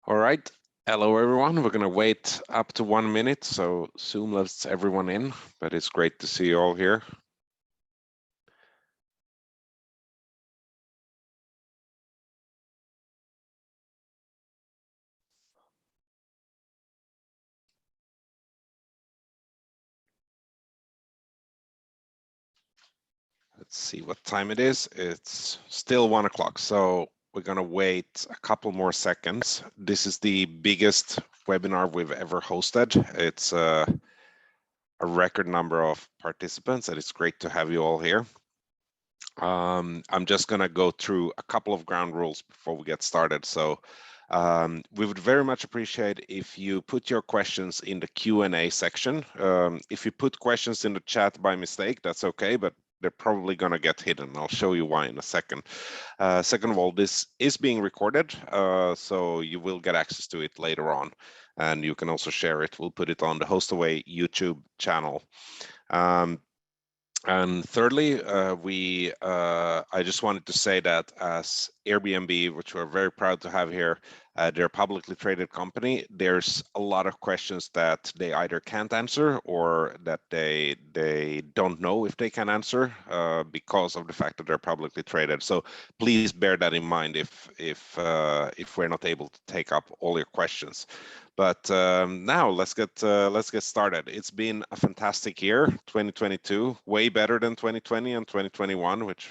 All right. Hello, everyone. We're going to wait up to 1 minute, so Zoom lets everyone in, but it's great to see you all here. Let's see what time it is. It's still 1 o'clock, so we're going to wait a couple more seconds. This is the biggest webinar we've ever hosted. It's a record number of participants, and it's great to have you all here. I'm just going to go through a couple of ground rules before we get started. So we would very much appreciate if you put your questions in the Q&A section. If you put questions in the chat by mistake, that's okay, but they're probably going to get hidden. I'll show you why in a second. Second of all, this is being recorded, so you will get access to it later on. And you can also share it. We'll put it on the Hostaway YouTube channel. And thirdly, I just wanted to say that as Airbnb, which we're very proud to have here, they're a publicly traded company. There's a lot of questions that they either can't answer or that they don't know if they can answer because of the fact that they're publicly traded. So please bear that in mind if we're not able to take up all your questions. But now let's get started. It's been a fantastic year, 2022, way better than 2020 and 2021, which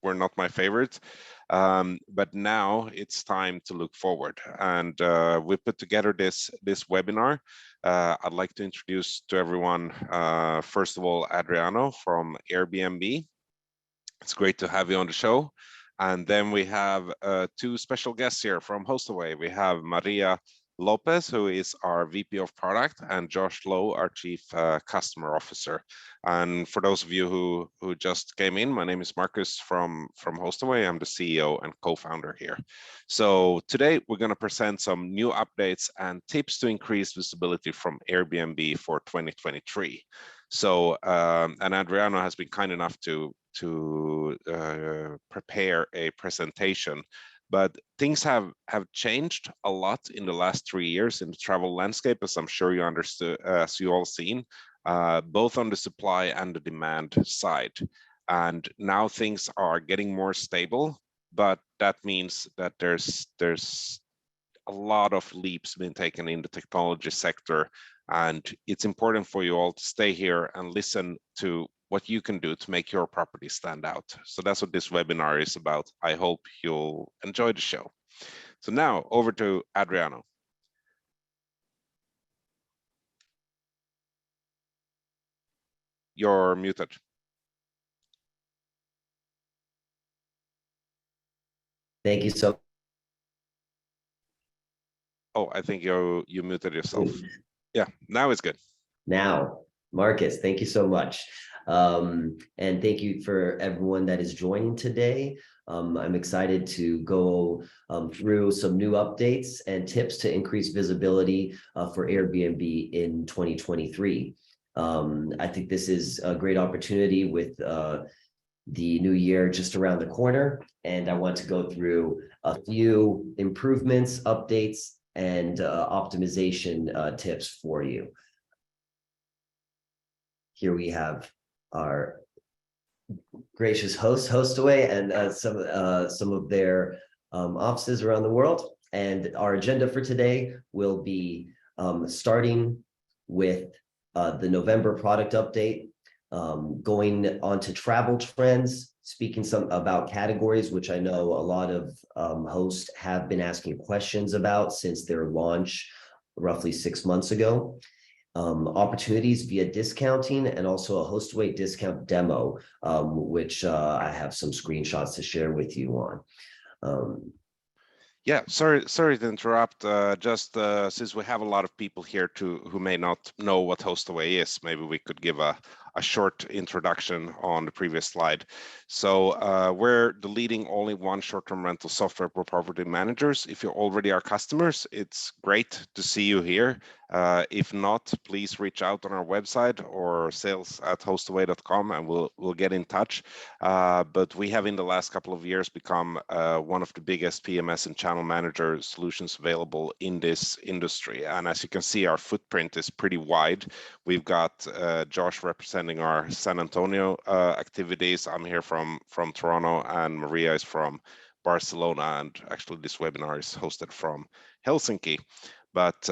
were not my favorites. But now it's time to look forward, and we put together this webinar. I'd like to introduce to everyone, first of all, Adriano from Airbnb. It's great to have you on the show. And then we have two special guests here from Hostaway. We have Maria Lopez, who is our VP of Product, and Josh Lowe, our Chief Customer Officer. And for those of you who just came in, my name is Marcus from Hostaway. I'm the CEO and co-founder here. So today we're going to present some new updates and tips to increase visibility from Airbnb for 2023. So, and Adriano has been kind enough to prepare a presentation. But things have changed a lot in the last 3 years in the travel landscape, as I'm sure you understood, as you all seen, both on the supply and the demand side. And now things are getting more stable, but that means that there's a lot of leaps being taken in the technology sector. And it's important for you all to stay here and listen to what you can do to make your property stand out. So that's what this webinar is about. I hope you'll enjoy the show. So now over to Adriano. You're muted. Thank you so. Oh, I think you muted yourself. Yeah, now it's good. Now, Marcus, thank you so much. And thank you for everyone that is joining today. I'm excited to go through some new updates and tips to increase visibility for Airbnb in 2023. I think this is a great opportunity with the new year just around the corner, and I want to go through a few improvements, updates, and optimization tips for you. Here we have our gracious host, Hostaway, and some of their offices around the world. And our agenda for today will be starting with the November product update, going on to travel trends, speaking some about categories, which I know a lot of hosts have been asking questions about since their launch roughly 6 months ago. Opportunities via discounting, and also a Hostaway discount demo, which I have some screenshots to share with you on. Yeah, sorry to interrupt. Just since we have a lot of people here who may not know what Hostaway is, maybe we could give a short introduction on the previous slide. So we're the leading all-in-one short-term rental software for property managers. If you're already our customers, it's great to see you here. If not, please reach out on our website or sales@hostaway.com, and we'll get in touch. But we have in the last couple of years become one of the biggest PMS and Channel Manager solutions available in this industry. And as you can see, our footprint is pretty wide. We've got Josh representing our San Antonio activities. I'm here from Toronto, and Maria is from Barcelona, and actually this webinar is hosted from Helsinki. But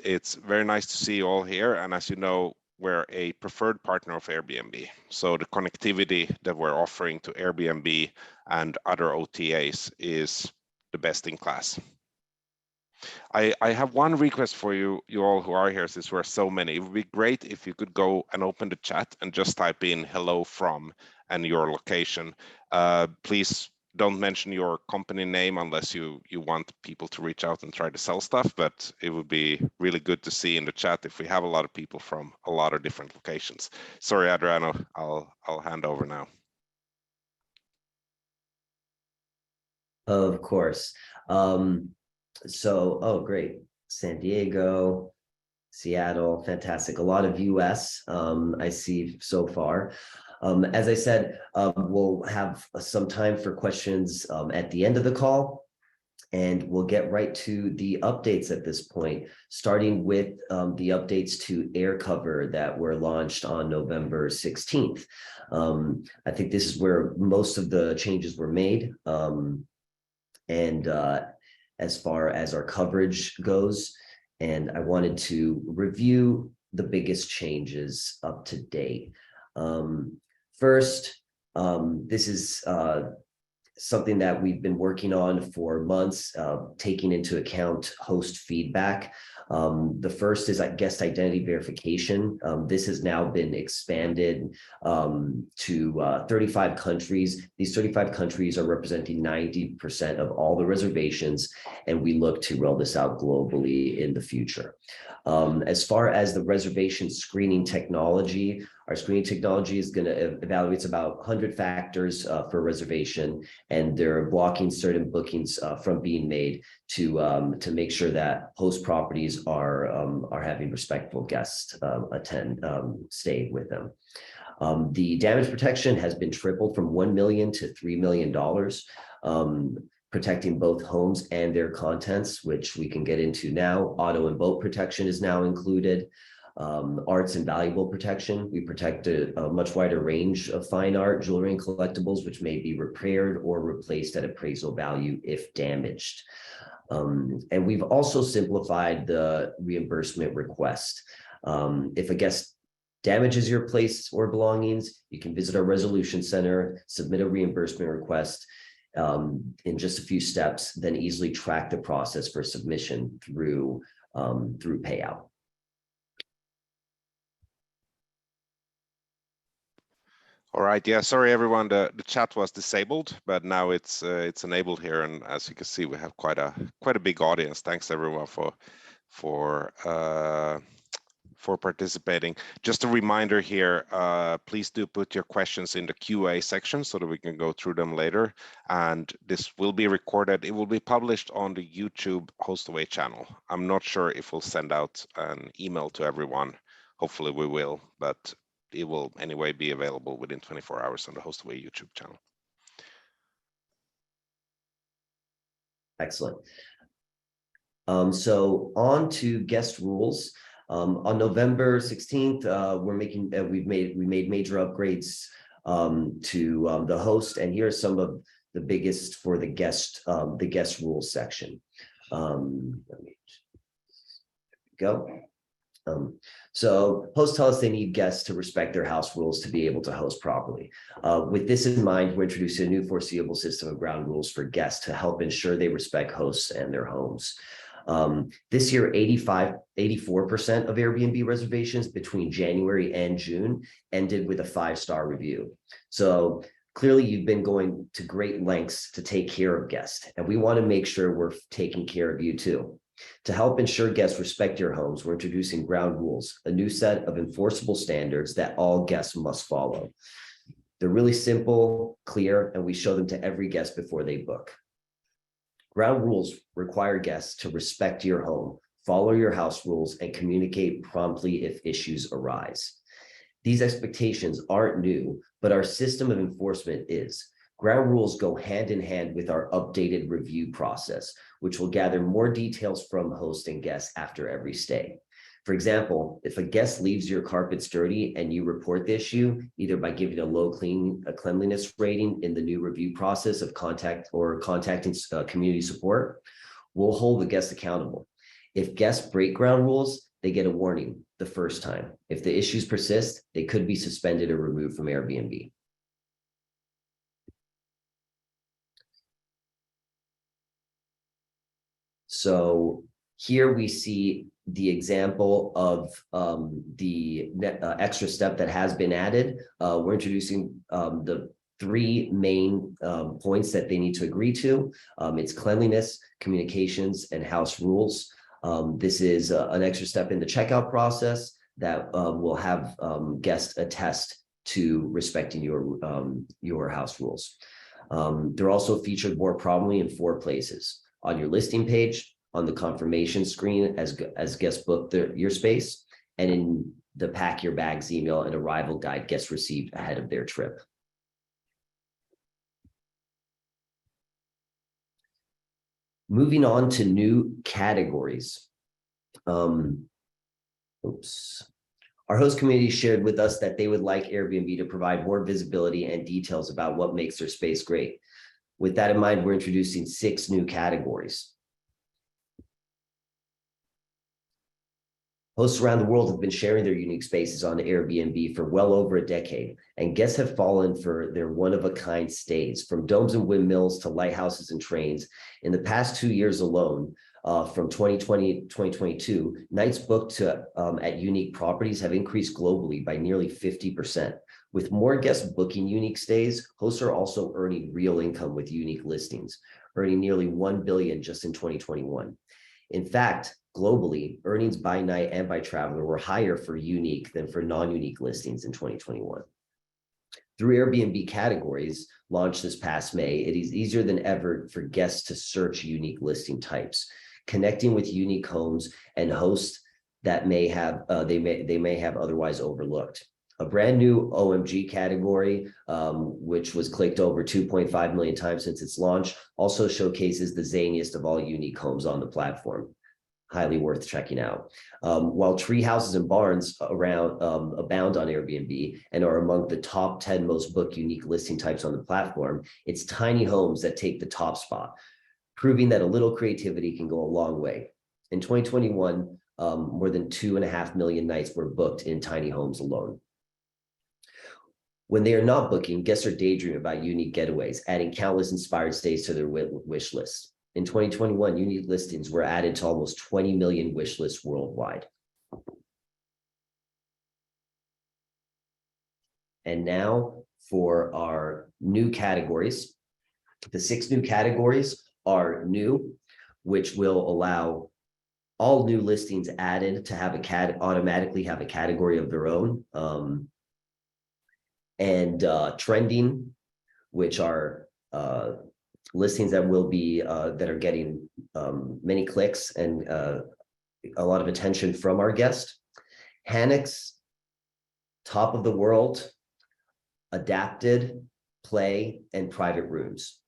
it's very nice to see you all here. And as you know, we're a preferred partner of Airbnb. So the connectivity that we're offering to Airbnb and other OTAs is the best in class. I have one request for you all who are here, since we're so many. It would be great if you could go and open the chat and just type in hello from and your location. Please don't mention your company name unless you want people to reach out and try to sell stuff, but it would be really good to see in the chat if we have a lot of people from a lot of different locations. Sorry, Adriano, I'll hand over now. Of course. Oh, great. San Diego, Seattle, fantastic. A lot of US I see so far. As I said, we'll have some time for questions at the end of the call, and we'll get right to the updates at this point, starting with the updates to AirCover that were launched on November 16th. I think this is where most of the changes were made. As far as our coverage goes, and I wanted to review the biggest changes up to date. First, this is something that we've been working on for months, taking into account host feedback. The first is guest identity verification. This has now been expanded to 35 countries. These 35 countries are representing 90% of all the reservations, and we look to roll this out globally in the future. As far as the reservation screening technology, our screening technology is going to evaluate about 100 factors for reservation, and they're blocking certain bookings from being made to make sure that host properties are having respectful guests stay with them. The damage protection has been tripled from $1 million to $3 million, protecting both homes and their contents, which we can get into now. Auto and boat protection is now included. Arts and valuable protection. We protect a much wider range of fine art, jewelry, and collectibles, which may be repaired or replaced at appraisal value if damaged. And we've also simplified the reimbursement request. If a guest damages your place or belongings, you can visit our resolution center, submit a reimbursement request in just a few steps, then easily track the process for submission through payout. All right, yeah, sorry everyone, the chat was disabled, but now it's enabled here, and as you can see, we have quite a big audience. Thanks everyone for participating. Just a reminder here, please do put your questions in the QA section so that we can go through them later. And this will be recorded. It will be published on the YouTube Hostaway channel. I'm not sure if we'll send out an email to everyone. Hopefully we will, but it will anyway be available within 24 hours on the Hostaway YouTube channel. Excellent. So on to guest rules. On November 16th, we made major upgrades to the host, and here are some of the biggest for the guest rules section. Let me go. So hosts tell us they need guests to respect their house rules to be able to host properly. With this in mind, we're introducing a new foreseeable system of ground rules for guests to help ensure they respect hosts and their homes. This year, 84% of Airbnb reservations between January and June ended with a 5-star review. So clearly you've been going to great lengths to take care of guests, and we want to make sure we're taking care of you too. To help ensure guests respect your homes, we're introducing ground rules, a new set of enforceable standards that all guests must follow. They're really simple, clear, and we show them to every guest before they book. Ground rules require guests to respect your home, follow your house rules, and communicate promptly if issues arise. These expectations aren't new, but our system of enforcement is. Ground rules go hand in hand with our updated review process, which will gather more details from host and guests after every stay. For example, if a guest leaves your carpets dirty and you report the issue, either by giving a low cleanliness rating in the new review process of contacting community support, we'll hold the guest accountable. If guests break ground rules, they get a warning the first time. If the issues persist, they could be suspended or removed from Airbnb. So here we see the example of the extra step that has been added. We're introducing the three main points that they need to agree to. It's cleanliness, communications, and house rules. This is an extra step in the checkout process that will have guests attest to respecting your house rules. They're also featured more prominently in 4 places: on your listing page, on the confirmation screen as guests book your space, and in the pack your bags email and arrival guide guests received ahead of their trip. Moving on to new categories. Our host community shared with us that they would like Airbnb to provide more visibility and details about what makes their space great. With that in mind, we're introducing 6 new categories. Hosts around the world have been sharing their unique spaces on Airbnb for well over a decade, and guests have fallen for their one-of-a-kind stays, from domes and windmills to lighthouses and trains. In the past 2 years alone, from 2020 to 2022, nights booked at unique properties have increased globally by nearly 50%. With more guests booking unique stays, hosts are also earning real income with unique listings, earning nearly $1 billion just in 2021. In fact, globally, earnings by night and by traveler were higher for unique than for non-unique listings in 2021. Through Airbnb categories launched this past May, it is easier than ever for guests to search unique listing types, connecting with unique homes and hosts that they may have otherwise overlooked. A brand new OMG category, which was clicked over 2.5 million times since its launch, also showcases the zaniest of all unique homes on the platform. Highly worth checking out. While tree houses and barns abound on Airbnb and are among the top 10 most booked unique listing types on the platform, it's tiny homes that take the top spot, proving that a little creativity can go a long way. In 2021, more than 2.5 million nights were booked in tiny homes alone. When they are not booking, guests are daydreaming about unique getaways, adding countless inspired stays to their wish list. In 2021, unique listings were added to almost 20 million wish lists worldwide. And now for our new categories. The 6 new categories are new, which will allow all new listings added to have automatically have a category of their own. Trending, which are listings that will be that are getting many clicks and a lot of attention from our guest. Hammocks, top of the world, adapted, play, and private rooms.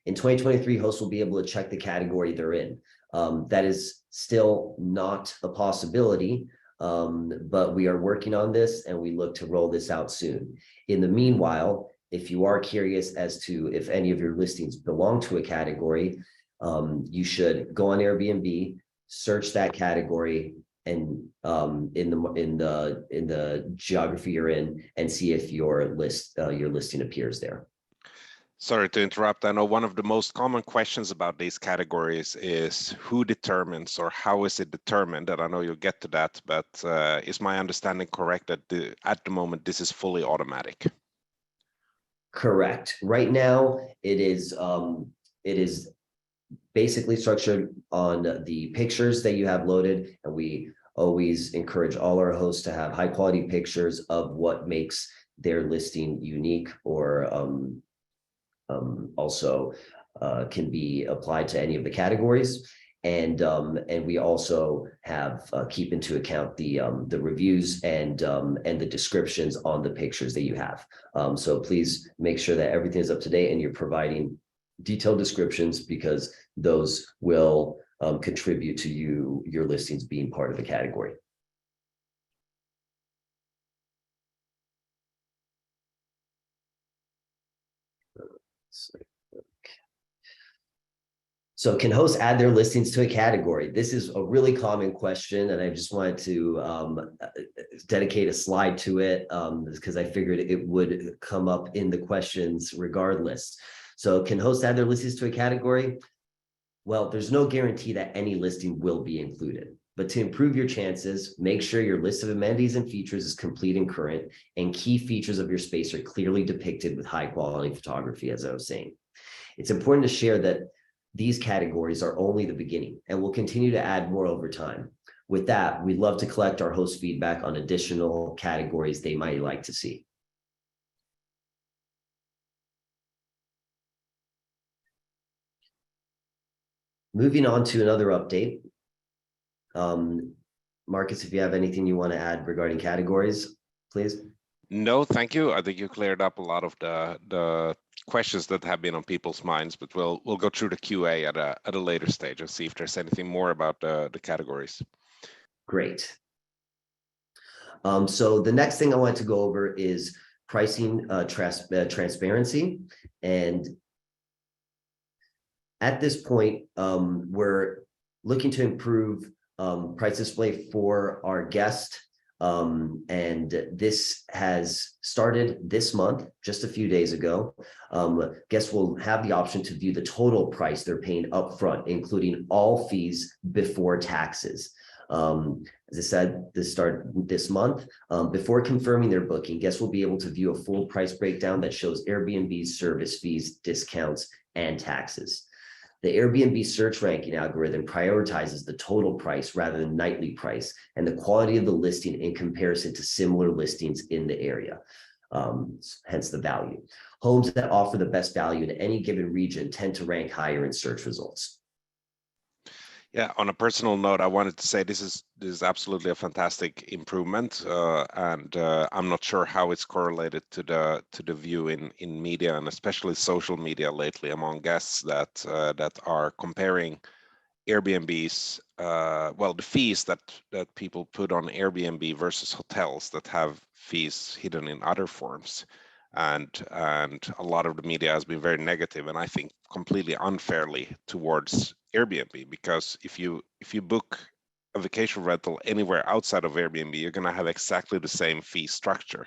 In 2023, hosts will be able to check the category they're in. That is still not a possibility, but we are working on this and we look to roll this out soon. In the meanwhile, if you are curious as to if any of your listings belong to a category, you should go on Airbnb, search that category, and in the geography you're in, and see if your listing appears there. Sorry to interrupt. I know one of the most common questions about these categories is who determines or how is it determined? And I know you'll get to that, but is my understanding correct that at the moment this is fully automatic? Correct. Right now, it is basically structured on the pictures that you have loaded, and we always encourage all our hosts to have high quality pictures of what makes their listing unique, or also can be applied to any of the categories. And we also have keep into account the reviews and the descriptions on the pictures that you have. So please make sure that everything is up to date and you're providing detailed descriptions, because those will contribute to your listings being part of the category. So can hosts add their listings to a category? This is a really common question, and I just wanted to dedicate a slide to it because I figured it would come up in the questions regardless. So can hosts add their listings to a category? Well, there's no guarantee that any listing will be included. But to improve your chances, make sure your list of amenities and features is complete and current, and key features of your space are clearly depicted with high quality photography, as I was saying. It's important to share that these categories are only the beginning and will continue to add more over time. With that, we'd love to collect our host feedback on additional categories they might like to see. Moving on to another update. Marcus, if you have anything you want to add regarding categories, please. No, thank you. I think you cleared up a lot of the questions that have been on people's minds, but we'll go through the QA at a later stage and see if there's anything more about the categories. Great. So the next thing I want to go over is pricing transparency. And at this point, we're looking to improve price display for our guest. And this has started this month, just a few days ago. Guests will have the option to view the total price they're paying upfront, including all fees before taxes. As I said, this started this month. Before confirming their booking, guests will be able to view a full price breakdown that shows Airbnb's service fees, discounts, and taxes. The Airbnb search ranking algorithm prioritizes the total price rather than nightly price and the quality of the listing in comparison to similar listings in the area, hence the value. Homes that offer the best value in any given region tend to rank higher in search results. Yeah, on a personal note, I wanted to say this is absolutely a fantastic improvement, and I'm not sure how it's correlated to the view in media, and especially social media lately among guests that are comparing Airbnb's the fees that people put on Airbnb versus hotels that have fees hidden in other forms. And a lot of the media has been very negative, and I think completely unfairly, towards Airbnb, because if you book a vacation rental anywhere outside of Airbnb, you're going to have exactly the same fee structure.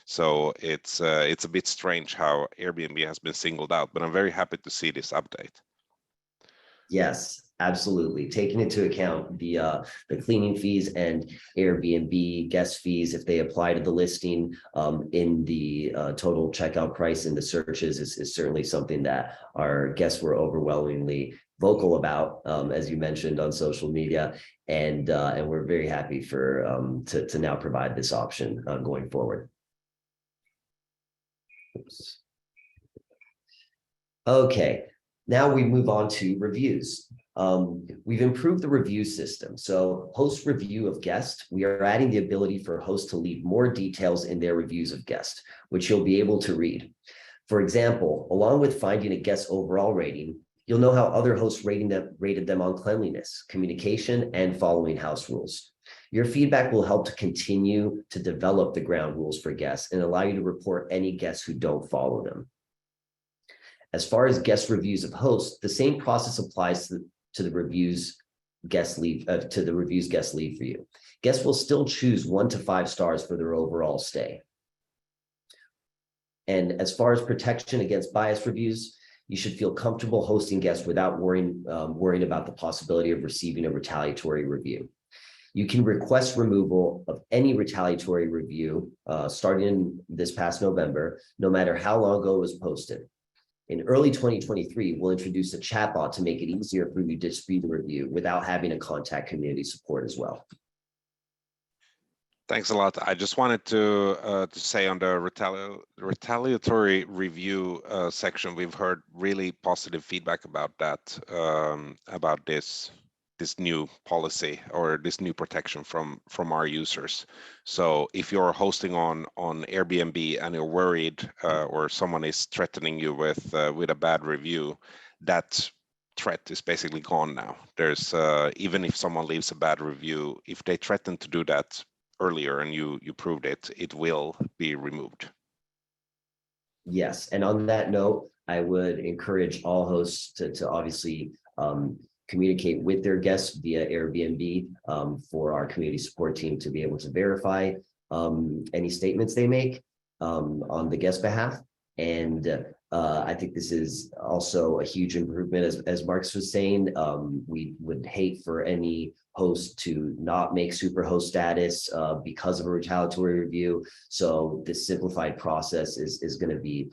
So it's a bit strange how Airbnb has been singled out, but I'm very happy to see this update. Yes, absolutely. Taking into account the cleaning fees and Airbnb guest fees, if they apply to the listing in the total checkout price in the searches, is certainly something that our guests were overwhelmingly vocal about, as you mentioned, on social media, and we're very happy for to now provide this option going forward. Oops. Okay. Now we move on to reviews. We've improved the review system. So host review of guest, we are adding the ability for hosts to leave more details in their reviews of guest, which you'll be able to read. For example, along with finding a guest overall rating, you'll know how other hosts rated them on cleanliness, communication, and following house rules. Your feedback will help to continue to develop the ground rules for guests and allow you to report any guests who don't follow them. As far as guest reviews of hosts, the same process applies to the reviews guests leave for you. Guests will still choose 1 to 5 stars for their overall stay. And as far as protection against bias reviews, you should feel comfortable hosting guests without worrying about the possibility of receiving a retaliatory review. You can request removal of any retaliatory review starting this past November, no matter how long ago it was posted. In early 2023, we'll introduce a chatbot to make it easier for you to dispute the review without having to contact community support as well. Thanks a lot. I just wanted to say on the retaliatory review section, we've heard really positive feedback about that, about this this new policy or this new protection from our users. So if you're hosting on Airbnb and you're worried or someone is threatening you with a bad review, that threat is basically gone now. There's even if someone leaves a bad review, if they threaten to do that earlier and you proved it, it will be removed. Yes, and on that note, I would encourage all hosts to obviously communicate with their guests via Airbnb for our community support team to be able to verify any statements they make on the guest behalf. And I think this is also a huge improvement, as Marcus was saying. We would hate for any host to not make superhost status because of a retaliatory review. So this simplified process is going to be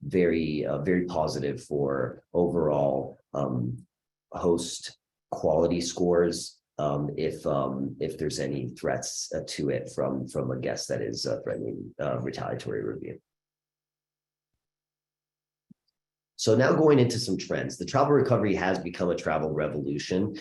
very positive for overall host quality scores if there's any threats to it from a guest that is threatening retaliatory review. So now going into some trends, the travel recovery has become a travel revolution.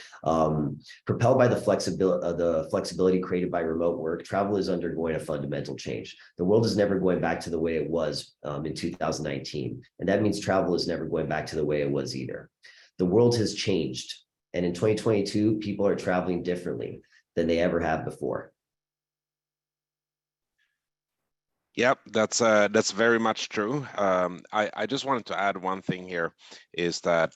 Propelled by the flexibility created by remote work, travel is undergoing a fundamental change. The world is never going back to the way it was in 2019. And that means travel is never going back to the way it was either. The world has changed. And in 2022, people are traveling differently than they ever have before. Yep, that's very much true. I just wanted to add one thing here, is that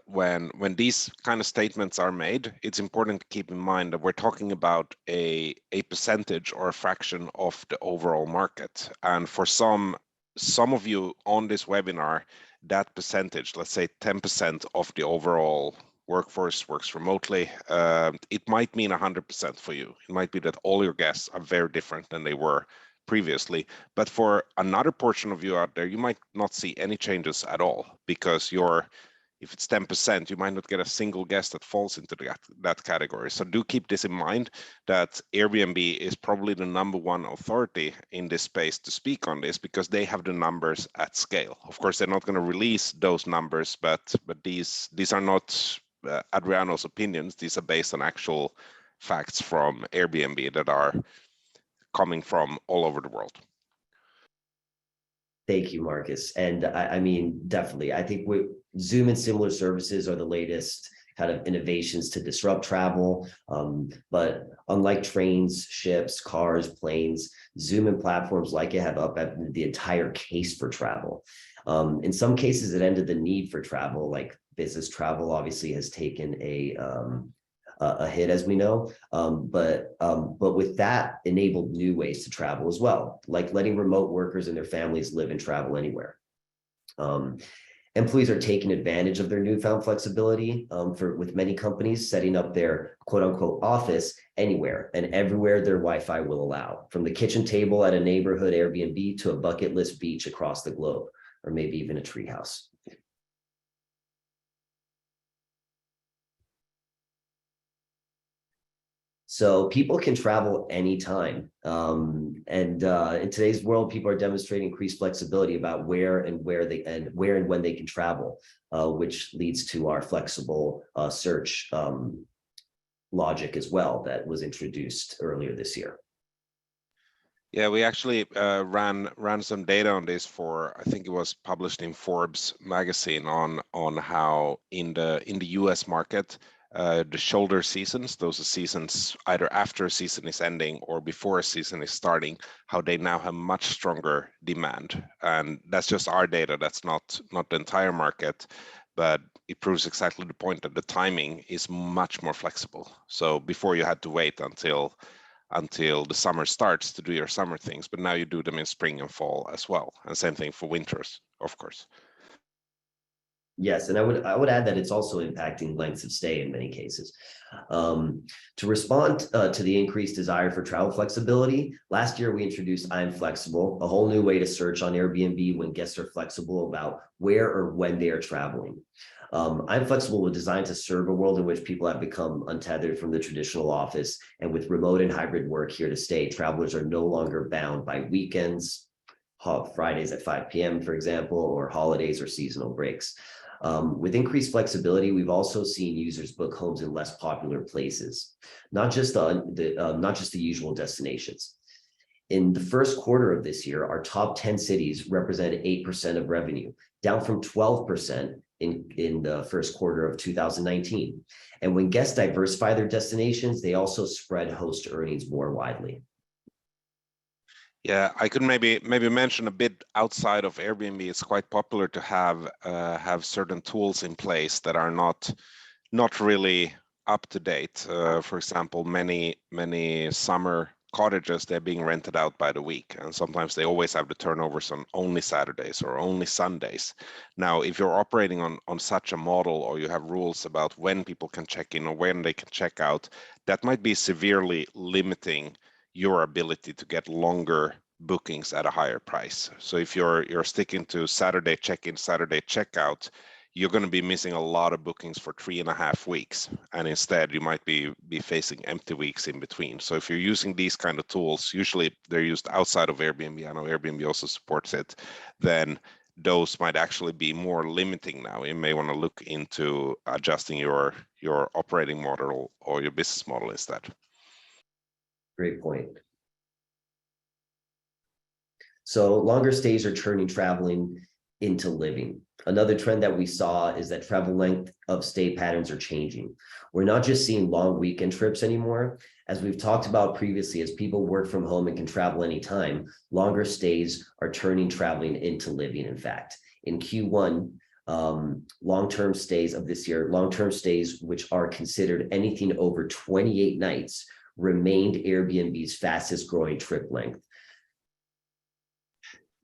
when these kind of statements are made, it's important to keep in mind that we're talking about a percentage or a fraction of the overall market. And for some of you on this webinar, that percentage, let's say 10% of the overall workforce works remotely, it might mean 100% for you. It might be that all your guests are very different than they were previously, but for another portion of you out there, you might not see any changes at all, because if it's 10%, you might not get a single guest that falls into that category. So do keep this in mind, that Airbnb is probably the #1 authority in this space to speak on this, because they have the numbers at scale. Of course, they're not going to release those numbers, but these are not Adriano's opinions. These are based on actual facts from Airbnb that are coming from all over the world. Thank you, Marcus. And I mean, definitely, I think Zoom and similar services are the latest kind of innovations to disrupt travel. But unlike trains, ships, cars, planes, Zoom and platforms like it have upended the entire case for travel. In some cases, it ended the need for travel, like business travel obviously has taken a hit, as we know, but with that enabled new ways to travel as well, like letting remote workers and their families live and travel anywhere. Employees are taking advantage of their newfound flexibility with many companies setting up their quote unquote office anywhere and everywhere their Wi-Fi will allow, from the kitchen table at a neighborhood Airbnb to a bucket list beach across the globe, or maybe even a treehouse. So people can travel anytime. And in today's world, people are demonstrating increased flexibility about where and when they can travel, which leads to our flexible search logic as well that was introduced earlier this year. Yeah, we actually ran some data on this I think it was published in Forbes magazine on how in the US market, the shoulder seasons, those are seasons either after a season is ending or before a season is starting, how they now have much stronger demand. And that's just our data. That's not the entire market, but it proves exactly the point that the timing is much more flexible. So before you had to wait until the summer starts to do your summer things, but now you do them in spring and fall as well. And same thing for winters, of course. Yes, and I would add that it's also impacting lengths of stay in many cases. To respond to the increased desire for travel flexibility, last year we introduced I'm Flexible, a whole new way to search on Airbnb when guests are flexible about where or when they are traveling. I'm Flexible was designed to serve a world in which people have become untethered from the traditional office, and with remote and hybrid work here to stay, travelers are no longer bound by weekends, Fridays at 5 p.m., for example, or holidays or seasonal breaks. With increased flexibility, we've also seen users book homes in less popular places, not just the usual destinations. In the first quarter of this year, our top 10 cities represented 8% of revenue, down from 12% in the first quarter of 2019. And when guests diversify their destinations, they also spread host earnings more widely. Yeah, I could maybe mention a bit outside of Airbnb. It's quite popular to have certain tools in place that are not really up to date. For example, many summer cottages, they're being rented out by the week, and sometimes they always have the turnovers on only Saturdays or only Sundays. Now, if you're operating on such a model, or you have rules about when people can check in or when they can check out, that might be severely limiting your ability to get longer bookings at a higher price. So if you're sticking to Saturday check-in, Saturday checkout, you're going to be missing a lot of bookings for 3.5 weeks, and instead you might be facing empty weeks in between. So if you're using these kind of tools, usually they're used outside of Airbnb, I know Airbnb also supports it, then those might actually be more limiting now. You may want to look into adjusting your operating model or your business model instead. Great point. So longer stays are turning traveling into living. Another trend that we saw is that travel length of stay patterns are changing. We're not just seeing long weekend trips anymore. As we've talked about previously, as people work from home and can travel anytime, longer stays are turning traveling into living, in fact. In Q1, long-term stays of this year, long-term stays, which are considered anything over 28 nights, remained Airbnb's fastest growing trip length.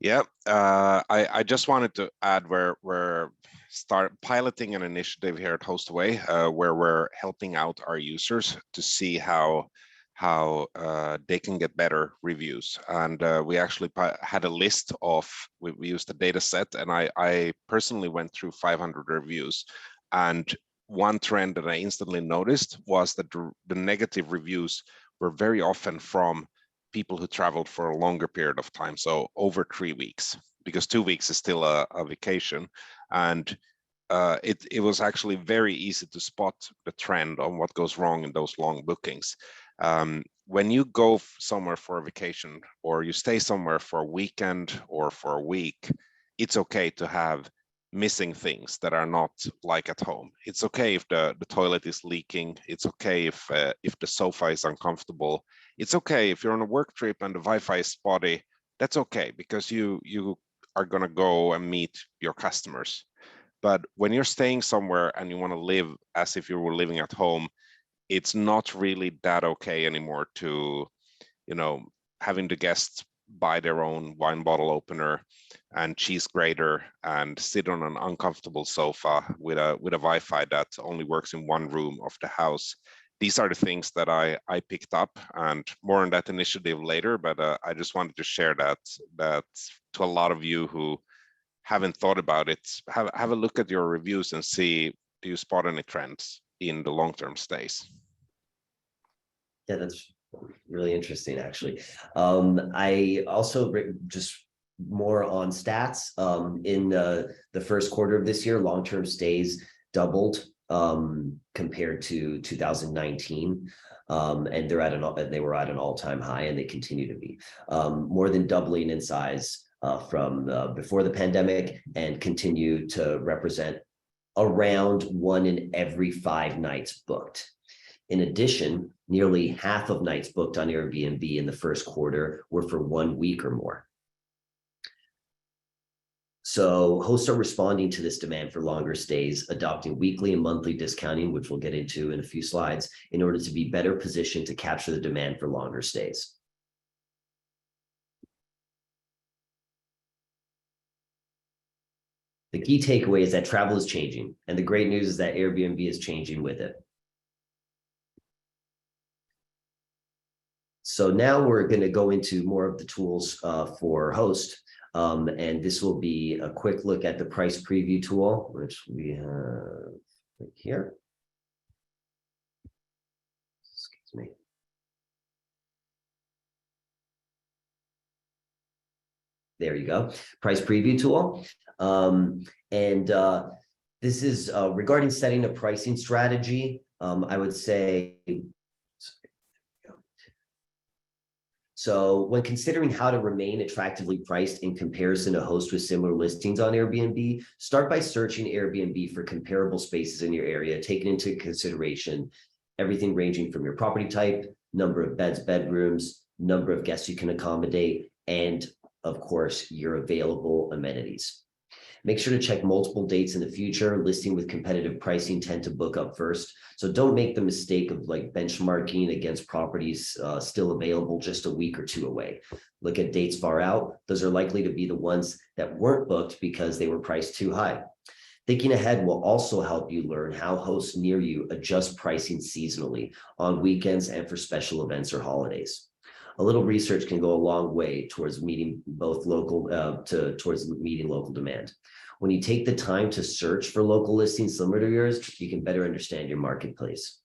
Yeah, I just wanted to add we're start piloting an initiative here at Hostaway where we're helping out our users to see how they can get better reviews. And we actually had a list of, we used a data set, and I personally went through 500 reviews. And one trend that I instantly noticed was that the negative reviews were very often from people who traveled for a longer period of time, so over 3 weeks, because 2 weeks is still a vacation. And it was actually very easy to spot the trend on what goes wrong in those long bookings. When you go somewhere for a vacation, or you stay somewhere for a weekend or for a week, it's okay to have missing things that are not like at home. It's okay if the toilet is leaking. It's okay if the sofa is uncomfortable. It's okay if you're on a work trip and the Wi-Fi is spotty. That's okay, because you are going to go and meet your customers. But when you're staying somewhere and you want to live as if you were living at home, it's not really that okay anymore to, having the guests buy their own wine bottle opener and cheese grater and sit on an uncomfortable sofa with a Wi-Fi that only works in one room of the house. These are the things that I picked up, and more on that initiative later. But I just wanted to share that to a lot of you who haven't thought about it. Have a look at your reviews and see, do you spot any trends in the long-term stays? Yeah, that's really interesting, actually. I also just more on stats. In the first quarter of this year, long-term stays doubled compared to 2019. And they were at an all-time high, and they continue to be more than doubling in size from before the pandemic, and continue to represent around 1 in every 5 nights booked. In addition, nearly half of nights booked on Airbnb in the first quarter were for 1 week or more. So hosts are responding to this demand for longer stays, adopting weekly and monthly discounting, which we'll get into in a few slides, in order to be better positioned to capture the demand for longer stays. The key takeaway is that travel is changing, and the great news is that Airbnb is changing with it. So now we're going to go into more of the tools for host, and this will be a quick look at the price preview tool, which we have right here. Excuse me. There you go, price preview tool. This is regarding setting a pricing strategy. I would say, so when considering how to remain attractively priced in comparison to hosts with similar listings on Airbnb, start by searching Airbnb for comparable spaces in your area, taking into consideration everything ranging from your property type, number of beds, bedrooms, number of guests you can accommodate, and of course, your available amenities. Make sure to check multiple dates in the future. Listing with competitive pricing tend to book up first. So don't make the mistake of like benchmarking against properties still available just a week or two away. Look at dates far out. Those are likely to be the ones that weren't booked because they were priced too high. Thinking ahead will also help you learn how hosts near you adjust pricing seasonally on weekends and for special events or holidays. A little research can go a long way towards meeting both local towards meeting local demand. When you take the time to search for local listings similar to yours, you can better understand your marketplace.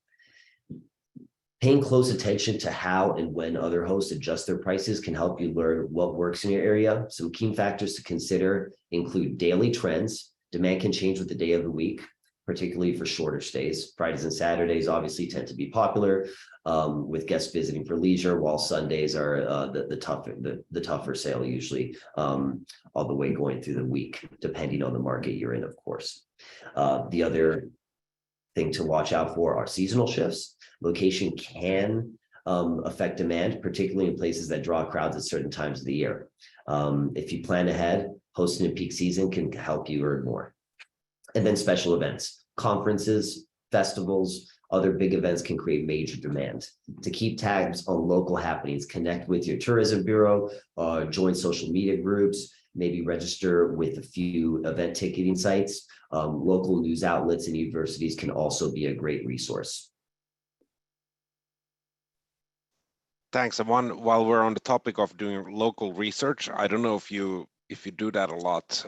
Paying close attention to how and when other hosts adjust their prices can help you learn what works in your area. Some key factors to consider include daily trends. Demand can change with the day of the week, particularly for shorter stays. Fridays and Saturdays obviously tend to be popular with guests visiting for leisure, while Sundays are the tougher sale usually all the way going through the week, depending on the market you're in, of course. The other thing to watch out for are seasonal shifts. Location can affect demand, particularly in places that draw crowds at certain times of the year. If you plan ahead, hosting in peak season can help you earn more. And then special events, conferences, festivals, other big events can create major demand. To keep tabs on local happenings, connect with your tourism bureau, join social media groups, maybe register with a few event ticketing sites. Local news outlets and universities can also be a great resource. Thanks. And while we're on the topic of doing local research, I don't know if you do that a lot,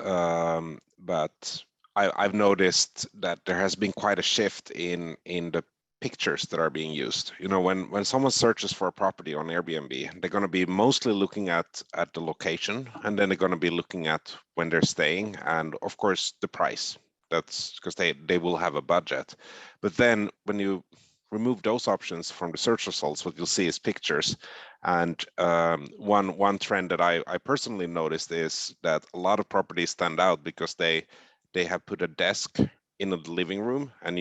but I've noticed that there has been quite a shift in the pictures that are being used. You know, when someone searches for a property on Airbnb, they're going to be mostly looking at the location, and then they're going to be looking at when they're staying, and of course the price. That's because they will have a budget. But then when you remove those options from the search results, what you'll see is pictures. And one trend that I personally noticed is that a lot of properties stand out because they have put a desk in the living room, and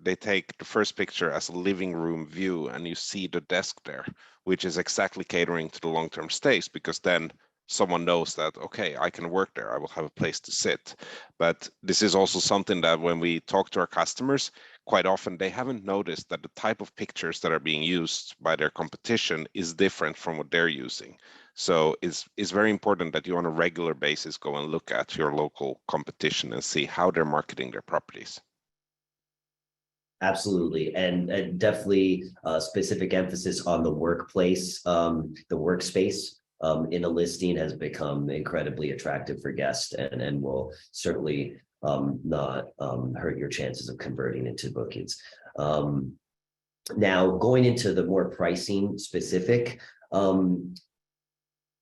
they take the first picture as a living room view, and you see the desk there, which is exactly catering to the long-term stays, because then someone knows that, okay, I can work there, I will have a place to sit. But this is also something that when we talk to our customers, quite often they haven't noticed that the type of pictures that are being used by their competition is different from what they're using. So it's very important that you on a regular basis go and look at your local competition and see how they're marketing their properties. Absolutely, and definitely specific emphasis on the workplace, the workspace in a listing has become incredibly attractive for guests, and will certainly not hurt your chances of converting into bookings. Now, going into the more pricing specific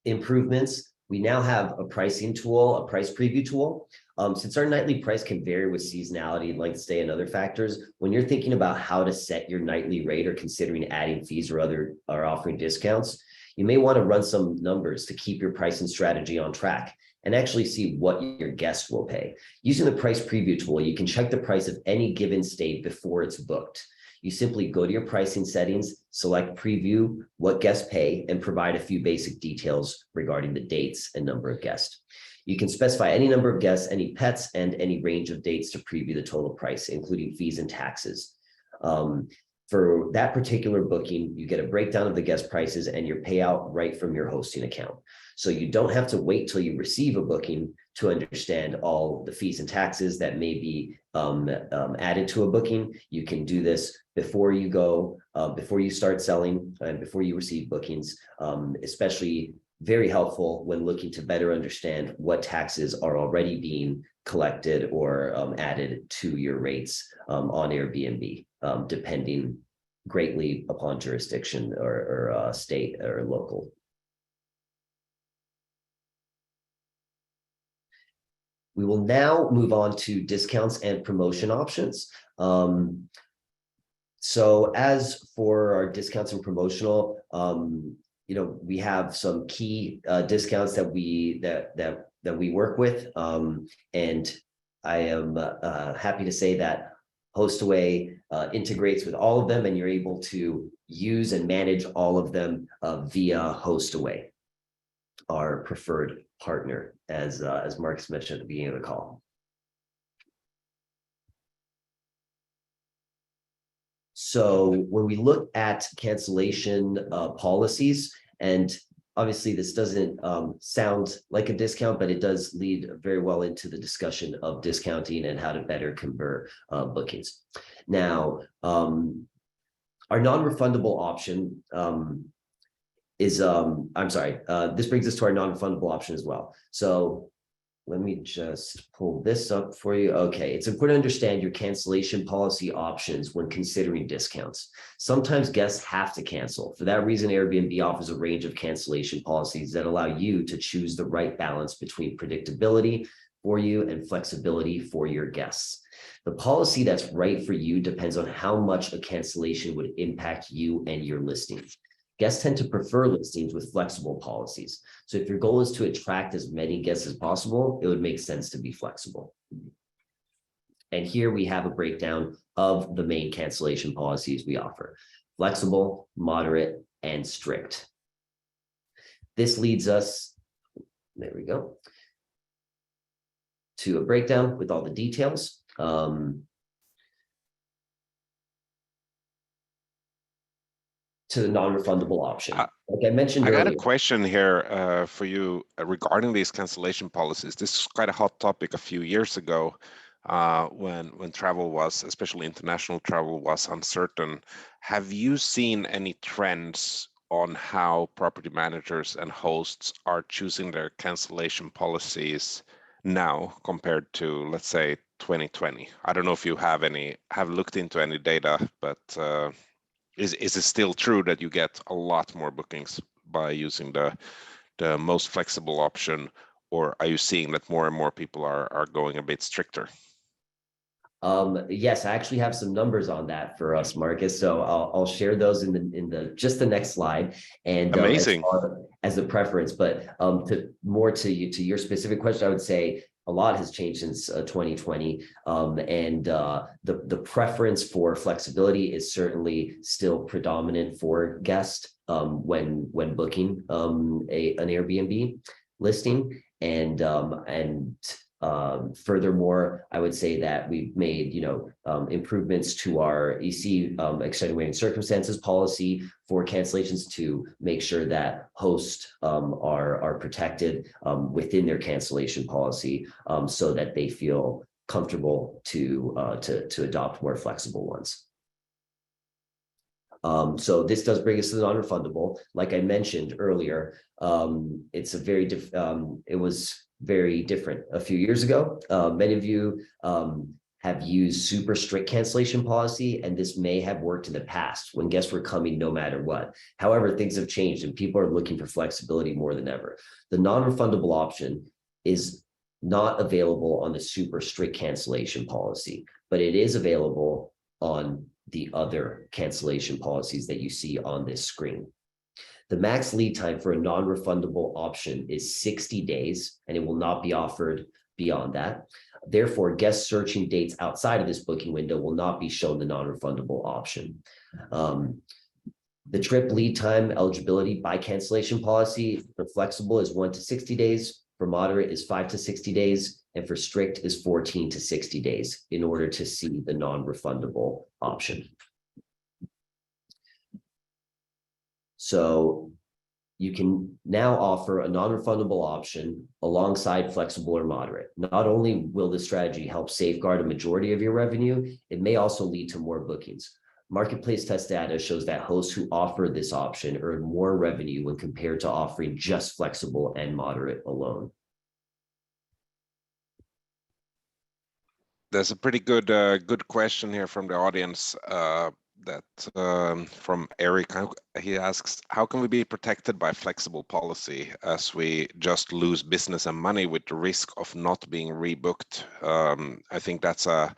improvements, we now have a pricing tool, a price preview tool. Since our nightly price can vary with seasonality, length of stay, and other factors, when you're thinking about how to set your nightly rate or considering adding fees or offering discounts, you may want to run some numbers to keep your pricing strategy on track and actually see what your guests will pay. Using the price preview tool, you can check the price of any given stay before it's booked. You simply go to your pricing settings, select preview, what guests pay, and provide a few basic details regarding the dates and number of guests. You can specify any number of guests, any pets, and any range of dates to preview the total price, including fees and taxes. For that particular booking, you get a breakdown of the guest prices and your payout right from your hosting account. So you don't have to wait till you receive a booking to understand all the fees and taxes that may be added to a booking. You can do this before you go, before you start selling, and before you receive bookings, especially very helpful when looking to better understand what taxes are already being collected or added to your rates on Airbnb, depending greatly upon jurisdiction or state or local. We will now move on to discounts and promotion options. So as for our discounts and promotional, we have some key discounts that we work with, and I am happy to say that Hostaway integrates with all of them, and you're able to use and manage all of them via Hostaway, our preferred partner, as Marcus mentioned at the beginning of the call. So when we look at cancellation policies, and obviously this doesn't sound like a discount, but it does lead very well into the discussion of discounting and how to better convert bookings. Now, our non-refundable option is, this brings us to our non-refundable option as well. So let me just pull this up for you. Okay, it's important to understand your cancellation policy options when considering discounts. Sometimes guests have to cancel. For that reason, Airbnb offers a range of cancellation policies that allow you to choose the right balance between predictability for you and flexibility for your guests. The policy that's right for you depends on how much a cancellation would impact you and your listing. Guests tend to prefer listings with flexible policies. So if your goal is to attract as many guests as possible, it would make sense to be flexible. And here we have a breakdown of the main cancellation policies we offer: flexible, moderate, and strict. This leads us, there we go, to a breakdown with all the details. To the non-refundable option. Like I mentioned earlier. I got a question here for you regarding these cancellation policies. This is quite a hot topic a few years ago when travel was, especially international travel, was uncertain. Have you seen any trends on how property managers and hosts are choosing their cancellation policies now compared to, let's say, 2020? I don't know if you have looked into any data, but is it still true that you get a lot more bookings by using the most flexible option, or are you seeing that more and more people are going a bit stricter? Yes, I actually have some numbers on that for us, Marcus. So I'll share those in the just the next slide. And amazing as a preference, but to your specific question, I would say a lot has changed since 2020, and the preference for flexibility is certainly still predominant for guests when booking an Airbnb listing, and furthermore, I would say that we've made improvements to our EC extenuating circumstances policy for cancellations to make sure that hosts are protected within their cancellation policy, so that they feel comfortable to adopt more flexible ones. So this does bring us to the non-refundable. Like I mentioned earlier, it's it was very different a few years ago. Many of you have used super strict cancellation policy, and this may have worked in the past when guests were coming no matter what. However, things have changed and people are looking for flexibility more than ever. The non-refundable option is not available on the super strict cancellation policy, but it is available on the other cancellation policies that you see on this screen. The max lead time for a non-refundable option is 60 days, and it will not be offered beyond that. Therefore, guests searching dates outside of this booking window will not be shown the non-refundable option. The trip lead time eligibility by cancellation policy for flexible is 1 to 60 days, for moderate is 5 to 60 days, and for strict is 14 to 60 days in order to see the non-refundable option. So you can now offer a non-refundable option alongside flexible or moderate. Not only will this strategy help safeguard a majority of your revenue, it may also lead to more bookings. Marketplace test data shows that hosts who offer this option earn more revenue when compared to offering just flexible and moderate alone. There's a pretty good question here from the audience. that from Eric. He asks, how can we be protected by flexible policy as we just lose business and money with the risk of not being rebooked? I think that's a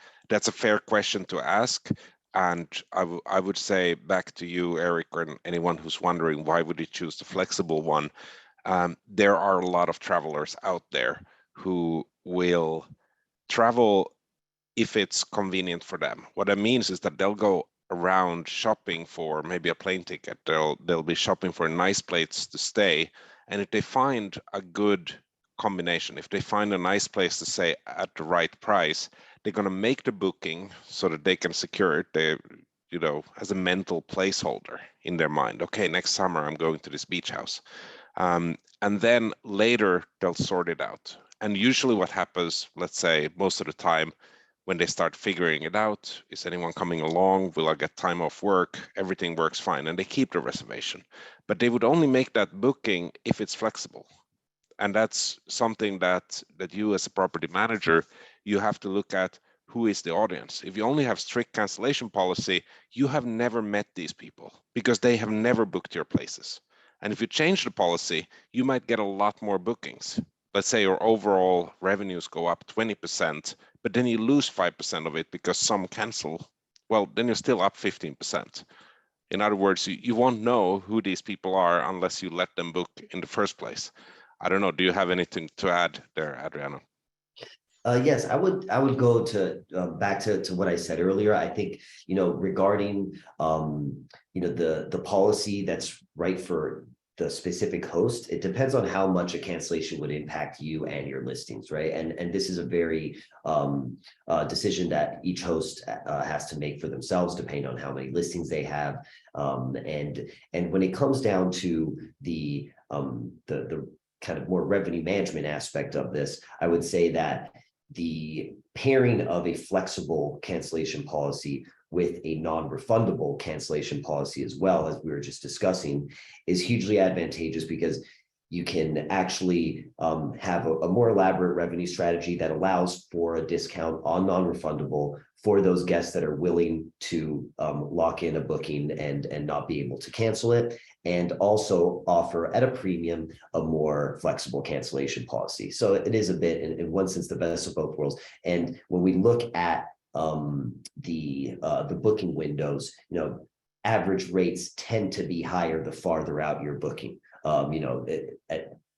fair question to ask. And I would say back to you, Eric, or anyone who's wondering why would you choose the flexible one? There are a lot of travelers out there who will travel if it's convenient for them. What that means is that they'll go around shopping for maybe a plane ticket. They'll be shopping for a nice place to stay, and if they find a good combination, if they find a nice place to stay at the right price, they're going to make the booking so that they can secure it. They, as a mental placeholder in their mind. Okay, next summer I'm going to this beach house. And then later they'll sort it out. And usually what happens, let's say most of the time, when they start figuring it out, is anyone coming along? Will I get time off work? Everything works fine. And they keep the reservation. But they would only make that booking if it's flexible. And that's something that you as a property manager, you have to look at who is the audience. If you only have strict cancellation policy, you have never met these people because they have never booked your places. And if you change the policy, you might get a lot more bookings. Let's say your overall revenues go up 20%, but then you lose 5% of it because some cancel. Well, then you're still up 15%. In other words, you won't know who these people are unless you let them book in the first place. I don't know. Do you have anything to add there, Adriano? Yes, I would go to back to what I said earlier. I think, regarding the policy that's right for the specific host, it depends on how much a cancellation would impact you and your listings, right? And this is a very decision that each host has to make for themselves, depending on how many listings they have. And when it comes down to the kind of more revenue management aspect of this, I would say that the pairing of a flexible cancellation policy with a non-refundable cancellation policy, as well as we were just discussing, is hugely advantageous because you can actually have a more elaborate revenue strategy that allows for a discount on non-refundable for those guests that are willing to lock in a booking and not be able to cancel it, and also offer at a premium a more flexible cancellation policy. So it is a bit, in one sense, the best of both worlds. And when we look at the booking windows, average rates tend to be higher the farther out you're booking.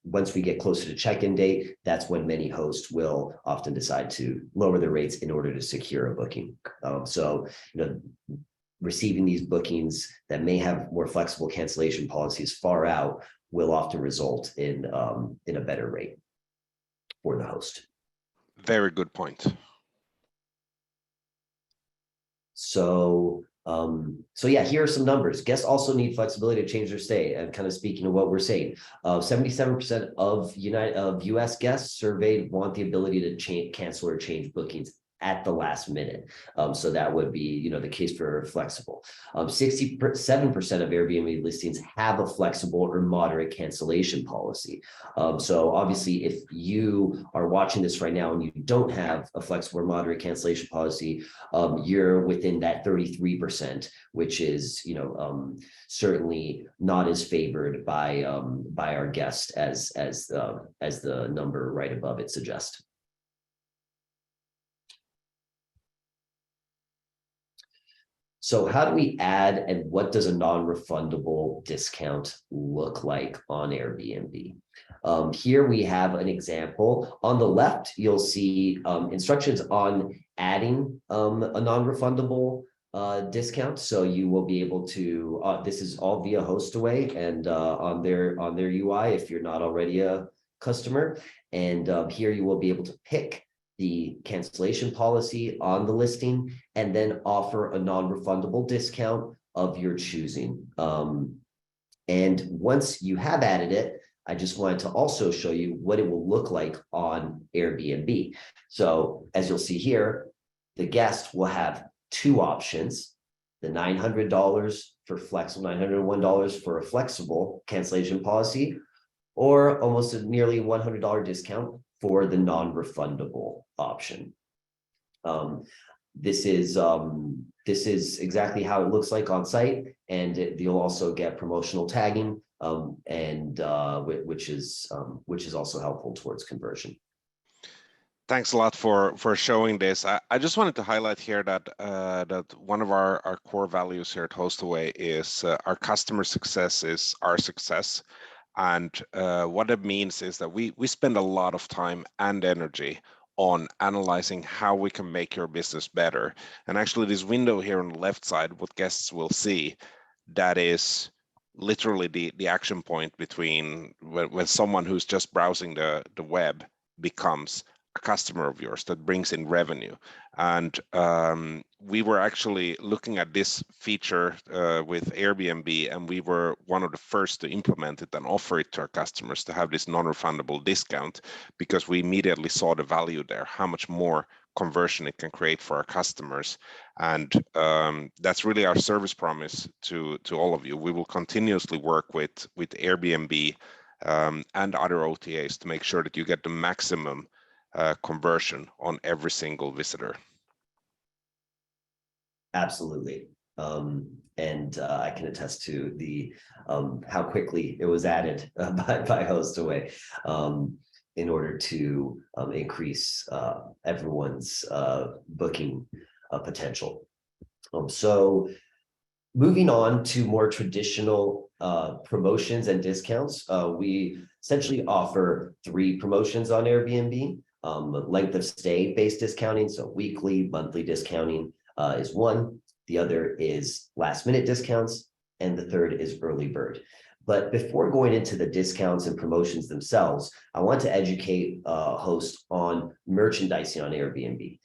Once we get closer to check-in date, that's when many hosts will often decide to lower their rates in order to secure a booking. Receiving these bookings that may have more flexible cancellation policies far out will often result in a better rate for the host. Very good point. So yeah, here are some numbers. Guests also need flexibility to change their stay. And kind of speaking of what we're saying, 77% of US guests surveyed want the ability to cancel or change bookings at the last minute. So that would be, the case for flexible. 67% of Airbnb listings have a flexible or moderate cancellation policy. So obviously, if you are watching this right now and you don't have a flexible or moderate cancellation policy, you're within that 33%, which is, certainly not as favored by our guest as the number right above it suggests. So how do we add, and what does a non-refundable discount look like on Airbnb? Here we have an example. On the left, you'll see instructions on adding a non-refundable discount. So you will be able to, this is all via Hostaway and on their UI if you're not already a customer. And here you will be able to pick the cancellation policy on the listing and then offer a non-refundable discount of your choosing. And once you have added it, I just wanted to also show you what it will look like on Airbnb. So as you'll see here, the guest will have two options: the $900 for flexible, $901 for a flexible cancellation policy, or almost a nearly $100 discount for the non-refundable option. this is exactly how it looks like on site, and you'll also get promotional tagging, which is also helpful towards conversion. Thanks a lot for showing this. I just wanted to highlight here that that one of our core values here at Hostaway is our customer success is our success. And what it means is that we spend a lot of time and energy on analyzing how we can make your business better. And actually this window here on the left side, what guests will see, that is literally the action point between when someone who's just browsing the web becomes a customer of yours that brings in revenue. And we were actually looking at this feature with Airbnb, and we were one of the first to implement it and offer it to our customers to have this non-refundable discount, because we immediately saw the value there, how much more conversion it can create for our customers. And that's really our service promise to all of you. We will continuously work with Airbnb and other OTAs to make sure that you get the maximum conversion on every single visitor. Absolutely. And I can attest to the how quickly it was added by Hostaway in order to increase everyone's booking potential. So moving on to more traditional promotions and discounts, we essentially offer 3 promotions on Airbnb. Length of stay based discounting, so weekly, monthly discounting is one. The other is last minute discounts, and the third is early bird. But before going into the discounts and promotions themselves, I want to educate hosts on merchandising on Airbnb.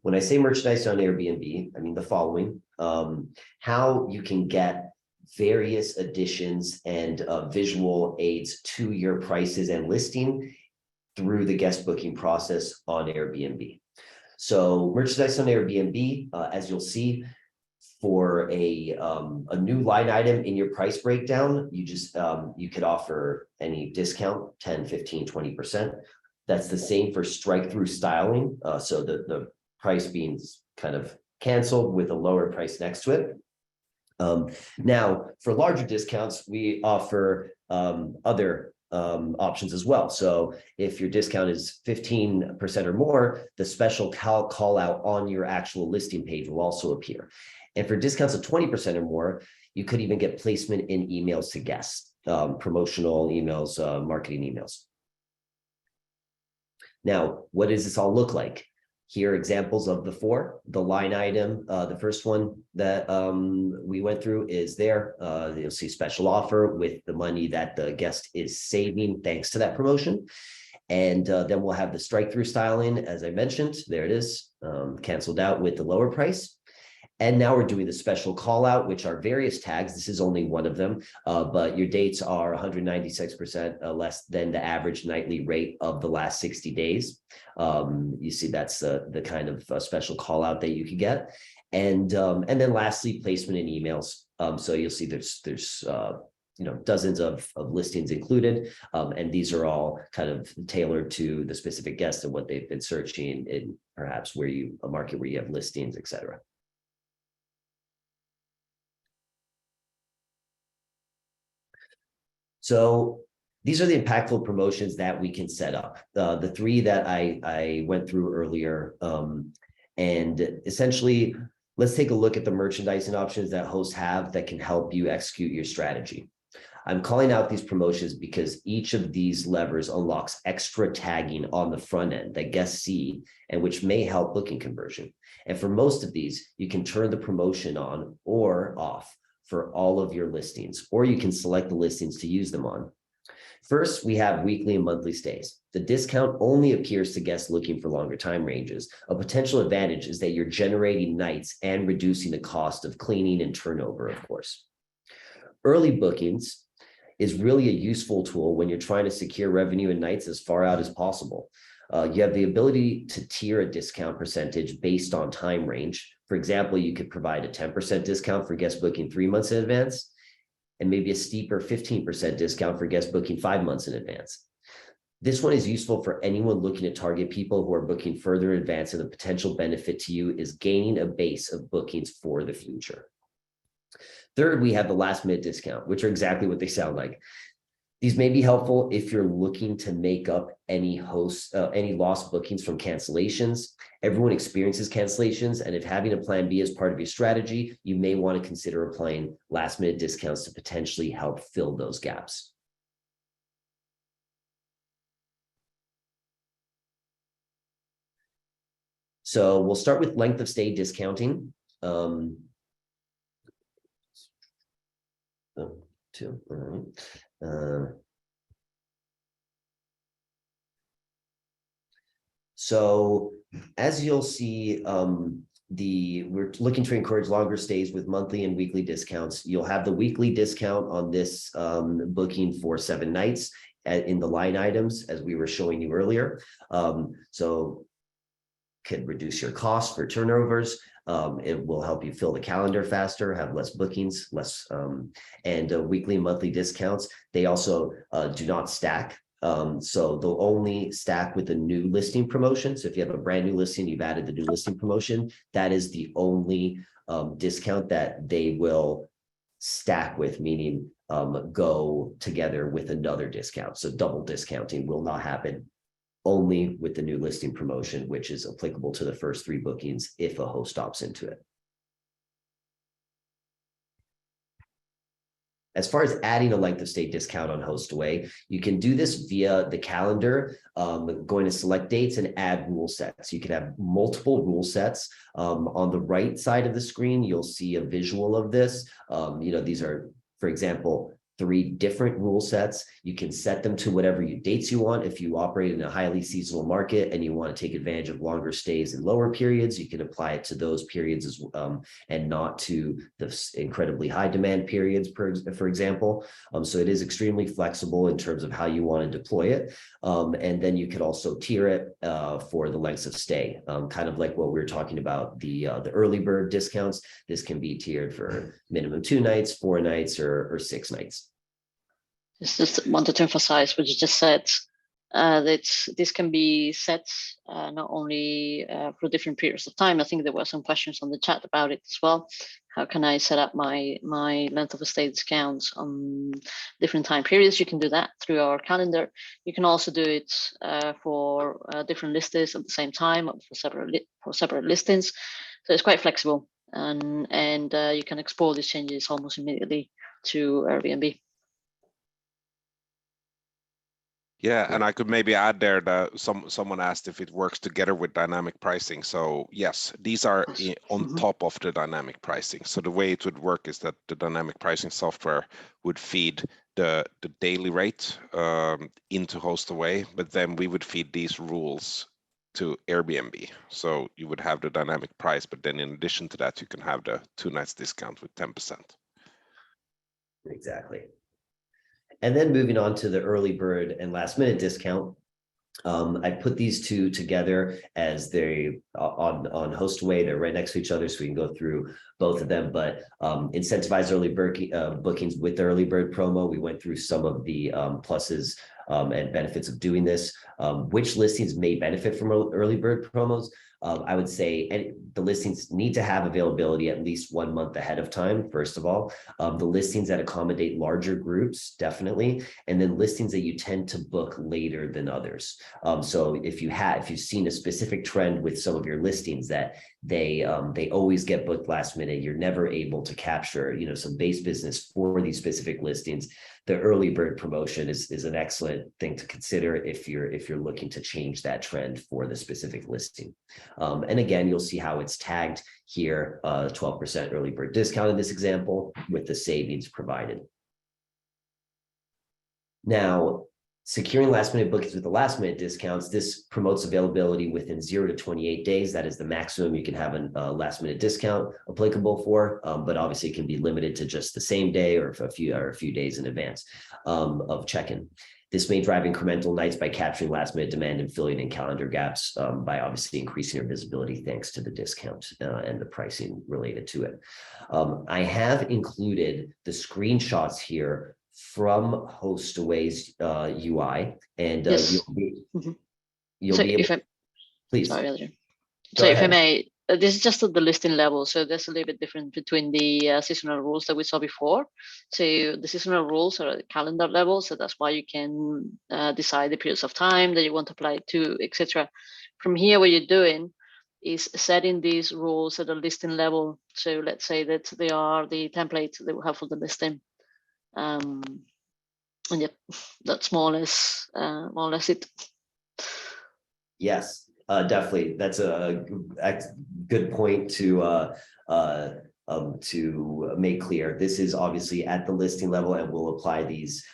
When I say merchandising on Airbnb, I mean the following: how you can get various additions and visual aids to your prices and listing through the guest booking process on Airbnb. So merchandise on Airbnb, as you'll see, for a new line item in your price breakdown, you just you could offer any discount, 10, 15, 20%. That's the same for strike-through styling. So the price being kind of canceled with a lower price next to it. Now, for larger discounts, we offer other options as well. So if your discount is 15% or more, the special call out on your actual listing page will also appear. And for discounts of 20% or more, you could even get placement in emails to guests, promotional emails, marketing emails. Now, what does this all look like? Here are examples of the 4. The line item, the first one that we went through is there. You'll see special offer with the money that the guest is saving thanks to that promotion. And then we'll have the strike-through styling, as I mentioned. There it is, canceled out with the lower price. And now we're doing the special call out, which are various tags. This is only one of them, but your dates are 196% less than the average nightly rate of the last 60 days. You see that's the kind of special call out that you can get. And then lastly, placement in emails. So you'll see there's dozens of listings included. And these are all kind of tailored to the specific guest and what they've been searching in perhaps a market where you have listings, et cetera. So these are the impactful promotions that we can set up. The 3 that I went through earlier. And essentially, let's take a look at the merchandising options that hosts have that can help you execute your strategy. I'm calling out these promotions because each of these levers unlocks extra tagging on the front end that guests see and which may help booking conversion. And for most of these, you can turn the promotion on or off for all of your listings, or you can select the listings to use them on. First, we have weekly and monthly stays. The discount only appears to guests looking for longer time ranges. A potential advantage is that you're generating nights and reducing the cost of cleaning and turnover, of course. Early bookings is really a useful tool when you're trying to secure revenue and nights as far out as possible. You have the ability to tier a discount percentage based on time range. For example, you could provide a 10% discount for guest booking 3 months in advance, and maybe a steeper 15% discount for guest booking 5 months in advance. This one is useful for anyone looking to target people who are booking further in advance, and the potential benefit to you is gaining a base of bookings for the future. Third, we have the last minute discount, which are exactly what they sound like. These may be helpful if you're looking to make up any lost bookings from cancellations. Everyone experiences cancellations, and if having a plan B as part of your strategy, you may want to consider applying last minute discounts to potentially help fill those gaps. So we'll start with length of stay discounting. All right. So as you'll see, we're looking to encourage longer stays with monthly and weekly discounts. You'll have the weekly discount on this booking for 7 nights in the line items, as we were showing you earlier. So can reduce your cost for turnovers. It will help you fill the calendar faster, have less bookings, and weekly and monthly discounts. They also do not stack. So they'll only stack with the new listing promotion. So if you have a brand new listing, you've added the new listing promotion, that is the only discount that they will stack with, meaning go together with another discount. So double discounting will not happen, only with the new listing promotion, which is applicable to the first 3 bookings if a host opts into it. As far as adding a length of stay discount on Hostaway, you can do this via the calendar, going to select dates and add rule sets. You can have multiple rule sets. On the right side of the screen, you'll see a visual of this. These are, for example, 3 different rule sets. You can set them to whatever dates you want. If you operate in a highly seasonal market and you want to take advantage of longer stays in lower periods, you can apply it to those periods and not to the incredibly high demand periods, for example. So it is extremely flexible in terms of how you want to deploy it. And then you could also tier it for the lengths of stay, kind of like what we were talking about, the early bird discounts. This can be tiered for minimum 2 nights, 4 nights, or 6 nights. Just wanted to emphasize what you just said, that this can be set not only for different periods of time. I think there were some questions on the chat about it as well. How can I set up my length of stay discounts on different time periods? You can do that through our calendar. You can also do it for different listings at the same time, for separate listings. So it's quite flexible, and you can export these changes almost immediately to Airbnb. Yeah, and I could maybe add there that someone asked if it works together with dynamic pricing. So yes, these are on top of the dynamic pricing. So the way it would work is that the dynamic pricing software would feed the daily rate into Hostaway, but then we would feed these rules to Airbnb. So you would have the dynamic price, but then in addition to that, you can have the 2 nights discount with 10%. Exactly. And then moving on to the early bird and last minute discount. I put these 2 together as they on Hostaway. They're right next to each other, so we can go through both of them. But incentivize early bird bookings with the early bird promo. We went through some of the pluses and benefits of doing this. Which listings may benefit from early bird promos? I would say the listings need to have availability at least 1 month ahead of time, first of all. The listings that accommodate larger groups, definitely. And then listings that you tend to book later than others. So if you've seen a specific trend with some of your listings that they always get booked last minute, you're never able to capture, some base business for these specific listings, the early bird promotion is an excellent thing to consider if you're looking to change that trend for the specific listing. And again, you'll see how it's tagged here, 12% early bird discount in this example with the savings provided. Now, securing last minute bookings with the last minute discounts, this promotes availability within 0 to 28 days. That is the maximum you can have a last minute discount applicable for, but obviously it can be limited to just the same day or a few days in advance of check-in. This may drive incremental nights by capturing last minute demand and filling in calendar gaps by obviously increasing your visibility thanks to the discount and the pricing related to it. I have included the screenshots here from Hostaway's UI, and Yes. you'll be Mhm. you'll So be if able. I, Please sorry, Adrian. go So if I ahead. may, this is just at the listing level. So there's a little bit different between the seasonal rules that we saw before. So the seasonal rules are at the calendar level. So that's why you can decide the periods of time that you want to apply it to, etc. From here, what you're doing is setting these rules at the listing level. So let's say that they are the templates that we have for the listing. And yep, that's more or less it. Yes, definitely. That's a good point to make clear. This is obviously at the listing level, and we'll apply these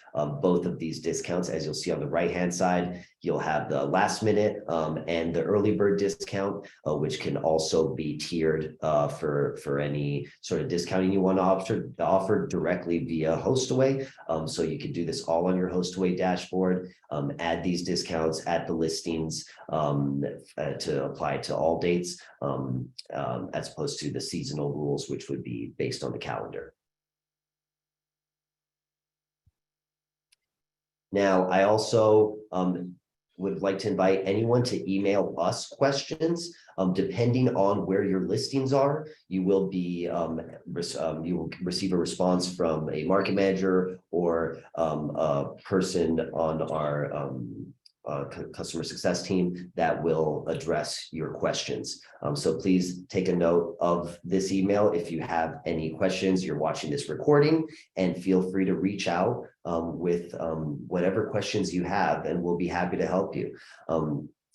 both of these discounts. As you'll see on the right-hand side, you'll have the last minute and the early bird discount, which can also be tiered for any sort of discounting you want to offer directly via Hostaway. So you can do this all on your Hostaway dashboard. Add these discounts at the listings to apply to all dates, as opposed to the seasonal rules, which would be based on the calendar. Now, I also would like to invite anyone to email us questions. Depending on where your listings are, you will be you will receive a response from a market manager or a person on our customer success team that will address your questions. So please take a note of this email if you have any questions. You're watching this recording, and feel free to reach out with whatever questions you have, and we'll be happy to help you.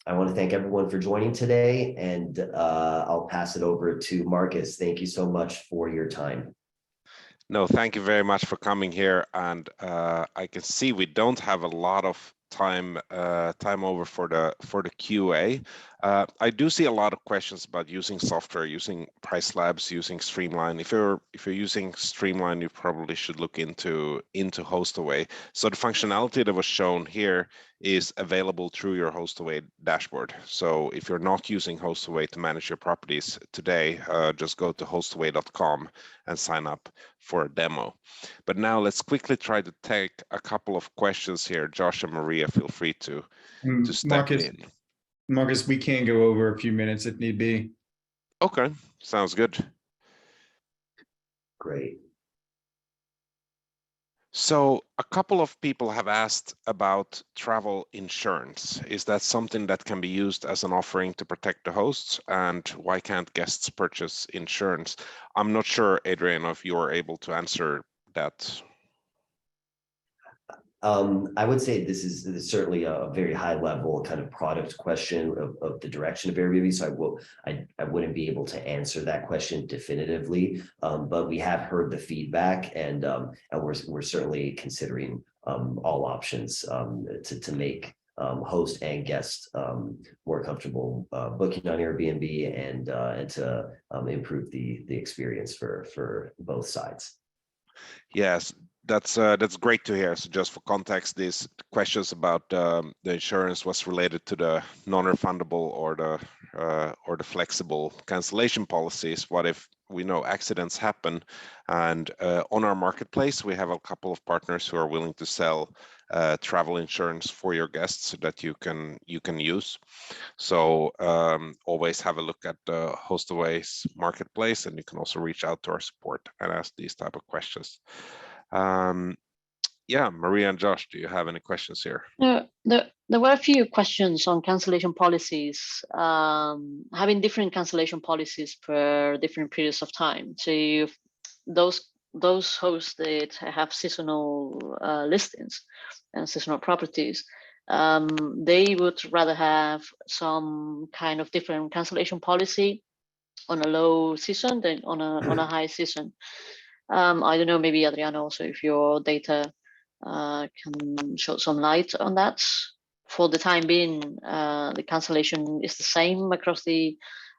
I want to thank everyone for joining today, and I'll pass it over to Marcus. Thank you so much for your time. No, thank you very much for coming here. And I can see we don't have a lot of time over for the QA. I do see a lot of questions about using software, using Price Labs, using Streamline. If you're using Streamline, you probably should look into Hostaway. So the functionality that was shown here is available through your Hostaway dashboard. So if you're not using Hostaway to manage your properties today, just go to hostaway.com and sign up for a demo. But now let's quickly try to take a couple of questions here. Josh and Maria, feel free to step in. Marcus, we can go over a few minutes if need be. Okay, sounds good. Great. So a couple of people have asked about travel insurance. Is that something that can be used as an offering to protect the hosts? And why can't guests purchase insurance? I'm not sure, Adrian, if you're able to answer that. I would say this is certainly a very high level kind of product question of the direction of Airbnb. So I wouldn't be able to answer that question definitively, but we have heard the feedback, and we're certainly considering all options to make host and guest more comfortable booking on Airbnb, and to improve the experience for both sides. Yes, that's great to hear. So just for context, these questions about the insurance was related to the non-refundable or the flexible cancellation policies. What if we know accidents happen? And on our marketplace, we have a couple of partners who are willing to sell travel insurance for your guests that you can use. So always have a look at the Hostaway's marketplace, and you can also reach out to our support and ask these type of questions. Yeah, Maria and Josh, do you have any questions here? There were a few questions on cancellation policies, having different cancellation policies per different periods of time. So those hosts that have seasonal listings and seasonal properties, they would rather have some kind of different cancellation policy on a low season than on a high season. I don't know, maybe Adriano, also if your data can show some light on that. For the time being, the cancellation is the same across the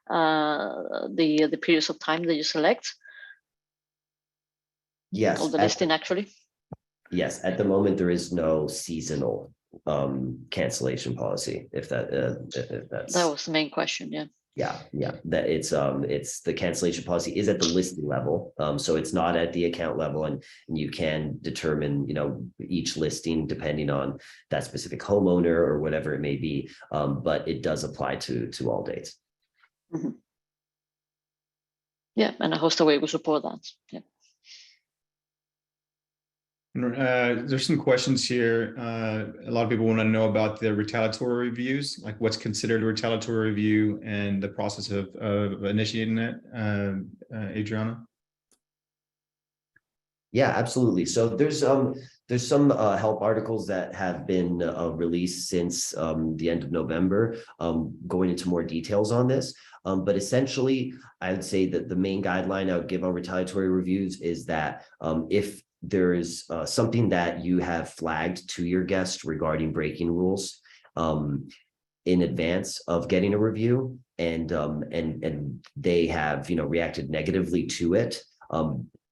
periods of time that you select. Yes. Or the listing, actually. Yes, at the moment there is no seasonal cancellation policy. If that's that was the main question, yeah. Yeah, that it's the cancellation policy is at the listing level. So it's not at the account level, and you can determine, each listing depending on that specific homeowner or whatever it may be. But it does apply to all dates. Mhm. Yeah, and a Hostaway will support that. Yeah. There's some questions here. A lot of people want to know about the retaliatory reviews, like what's considered a retaliatory review and the process of initiating it. Adriana? Yeah, absolutely. So there's some help articles that have been released since the end of November, going into more details on this. But essentially, I would say that the main guideline I would give on retaliatory reviews is that if there is something that you have flagged to your guest regarding breaking rules in advance of getting a review, and they have reacted negatively to it,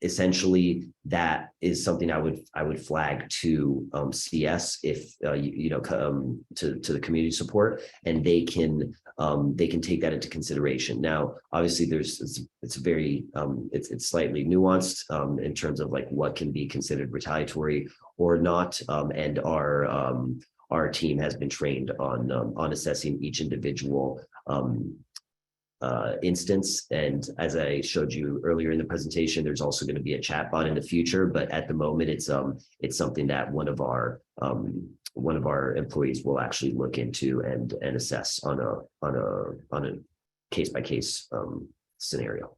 essentially that is something I would flag to CS, if to the community support, and they can take that into consideration. Now, obviously, it's very it's slightly nuanced in terms of like what can be considered retaliatory or not, and our team has been trained on assessing each individual instance. And as I showed you earlier in the presentation, there's also going to be a chatbot in the future, but at the moment it's something that one of our employees will actually look into and assess on a case-by-case scenario.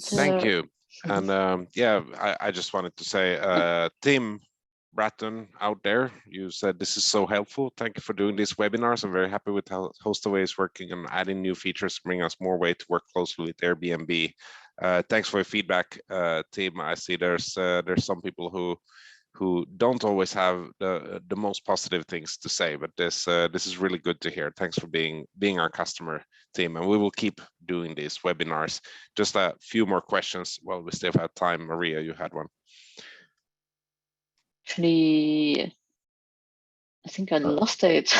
Thank you. And I just wanted to say, Tim Bratton out there, you said this is so helpful. Thank you for doing these webinars. I'm very happy with how Hostaway is working on adding new features to bring us more way to work closely with Airbnb. Thanks for your feedback, Tim. I see there's some people who don't always have the most positive things to say, but this is really good to hear. Thanks for being our customer, Tim, and we will keep doing these webinars. Just a few more questions while we still have time. Maria, you had one. Actually, I think I lost it.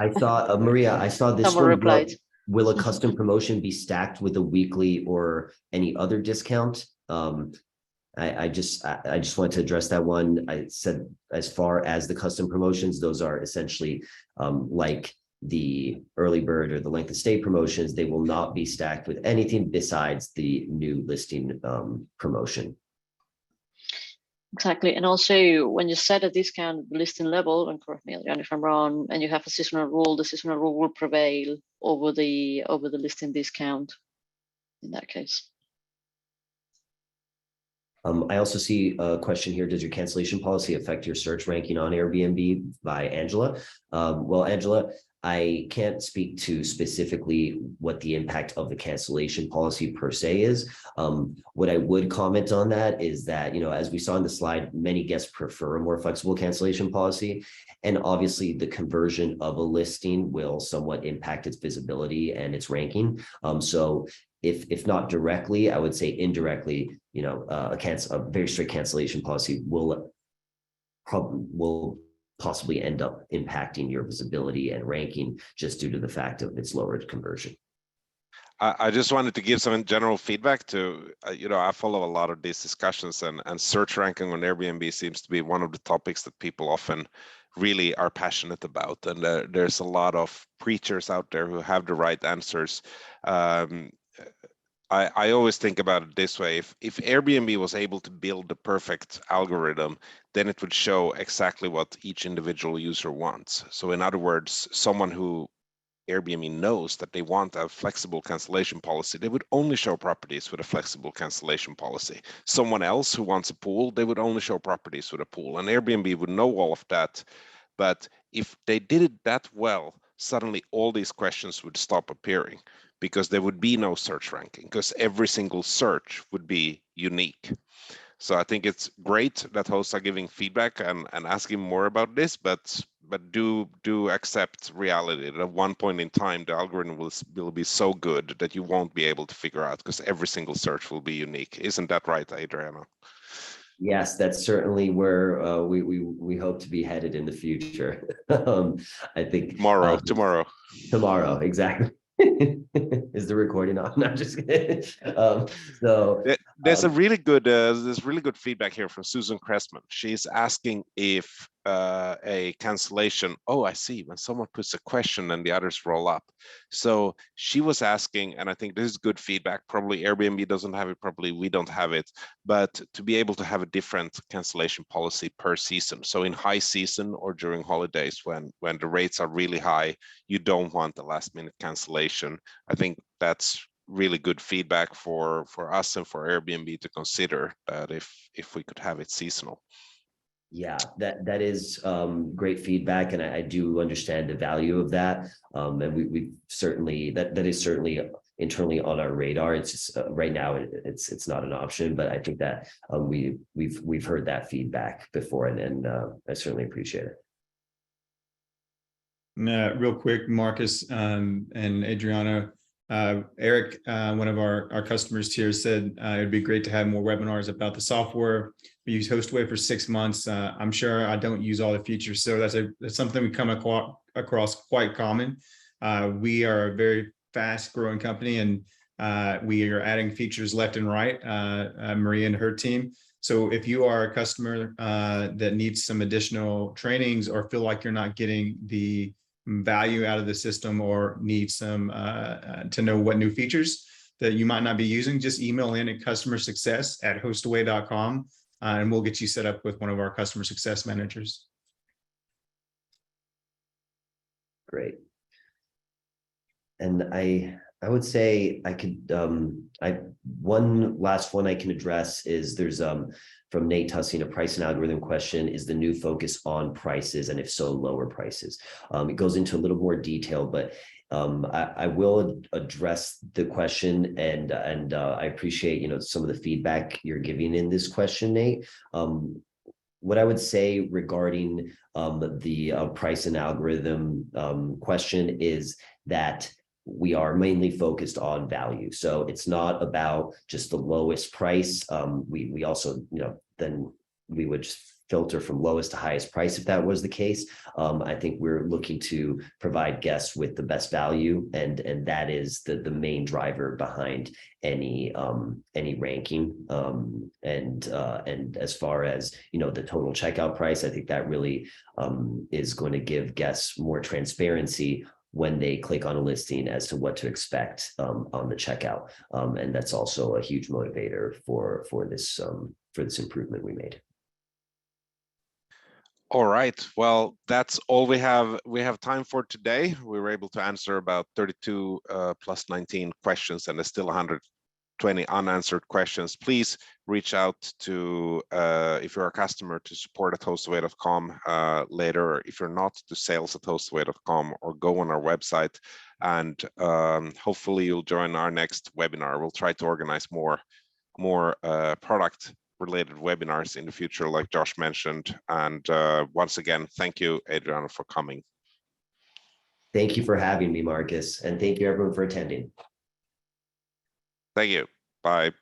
I saw Maria. I saw this Someone one. replied. Will a custom promotion be stacked with a weekly or any other discount? I just wanted to address that one. I said, as far as the custom promotions, those are essentially like the early bird or the length of stay promotions. They will not be stacked with anything besides the new listing promotion. Exactly. And also, when you set a discount at the listing level, and correct me if I'm wrong, and you have a seasonal rule, the seasonal rule will prevail over the listing discount in that case. I also see a question here. Does your cancellation policy affect your search ranking on Airbnb? By Angela. Well, Angela, I can't speak to specifically what the impact of the cancellation policy per se is. What I would comment on that is that, as we saw in the slide, many guests prefer a more flexible cancellation policy. And obviously the conversion of a listing will somewhat impact its visibility and its ranking. So if not directly, I would say indirectly, a very strict cancellation policy will possibly end up impacting your visibility and ranking just due to the fact of its lowered conversion. I just wanted to give some general feedback to, I follow a lot of these discussions, and search ranking on Airbnb seems to be one of the topics that people often really are passionate about. And there's a lot of preachers out there who have the right answers. I always think about it this way. If Airbnb was able to build the perfect algorithm, then it would show exactly what each individual user wants. So in other words, someone who Airbnb knows that they want a flexible cancellation policy, they would only show properties with a flexible cancellation policy. Someone else who wants a pool, they would only show properties with a pool. And Airbnb would know all of that. But if they did it that well, suddenly all these questions would stop appearing, because there would be no search ranking, because every single search would be unique. So I think it's great that hosts are giving feedback and asking more about this, but do accept reality that at one point in time, the algorithm will be so good that you won't be able to figure out, because every single search will be unique. Isn't that right, Adriana? Yes, that's certainly where we hope to be headed in the future. I think Tomorrow. tomorrow, exactly. Is the recording on? No, I'm just kidding. So There's really good feedback here from Susan Cressman. She's asking if a cancellation. Oh, I see. When someone puts a question and the others roll up. So she was asking, and I think this is good feedback. Probably Airbnb doesn't have it. Probably we don't have it. But to be able to have a different cancellation policy per season. So in high season or during holidays when the rates are really high, you don't want the last minute cancellation. I think that's really good feedback for us and for Airbnb to consider that if we could have it seasonal. Yeah, that is great feedback, and I do understand the value of that. And we certainly that is certainly internally on our radar. It's just right now it's not an option, but I think that we've heard that feedback before, and I certainly appreciate it. Real quick, Marcus and Adriano, Eric, one of our customers here, said it'd be great to have more webinars about the software. We use Hostaway for 6 months. I'm sure I don't use all the features, so that's something we come across quite common. We are a very fast growing company, and we are adding features left and right, Maria and her team. So if you are a customer that needs some additional trainings or feel like you're not getting the value out of the system or need some to know what new features that you might not be using, just email in at customersuccess@hostaway.com and we'll get you set up with one of our customer success managers. Great. And I would say I could one last one I can address is there's from Nate Tussing, a price and algorithm question: is the new focus on prices, and if so, lower prices? It goes into a little more detail, but I will address the question, and I appreciate some of the feedback you're giving in this question, Nate. What I would say regarding the price and algorithm question is that we are mainly focused on value. So it's not about just the lowest price. We also, then we would just filter from lowest to highest price if that was the case. I think we're looking to provide guests with the best value, and that is the main driver behind any ranking. And as far as the total checkout price, I think that really is going to give guests more transparency when they click on a listing as to what to expect on the checkout. And that's also a huge motivator for this improvement we made. All right, well, that's all we have time for today. We were able to answer about 32 plus 19 questions, and there's still 120 unanswered questions. Please reach out to, if you're a customer, to support@hostaway.com later. If you're not, to sales@hostaway.com, or go on our website, and hopefully you'll join our next webinar. We'll try to organize more product related webinars in the future, like Josh mentioned. And once again, thank you, Adriano, for coming. Thank you for having me, Marcus, and thank you everyone for attending. Thank you. Bye.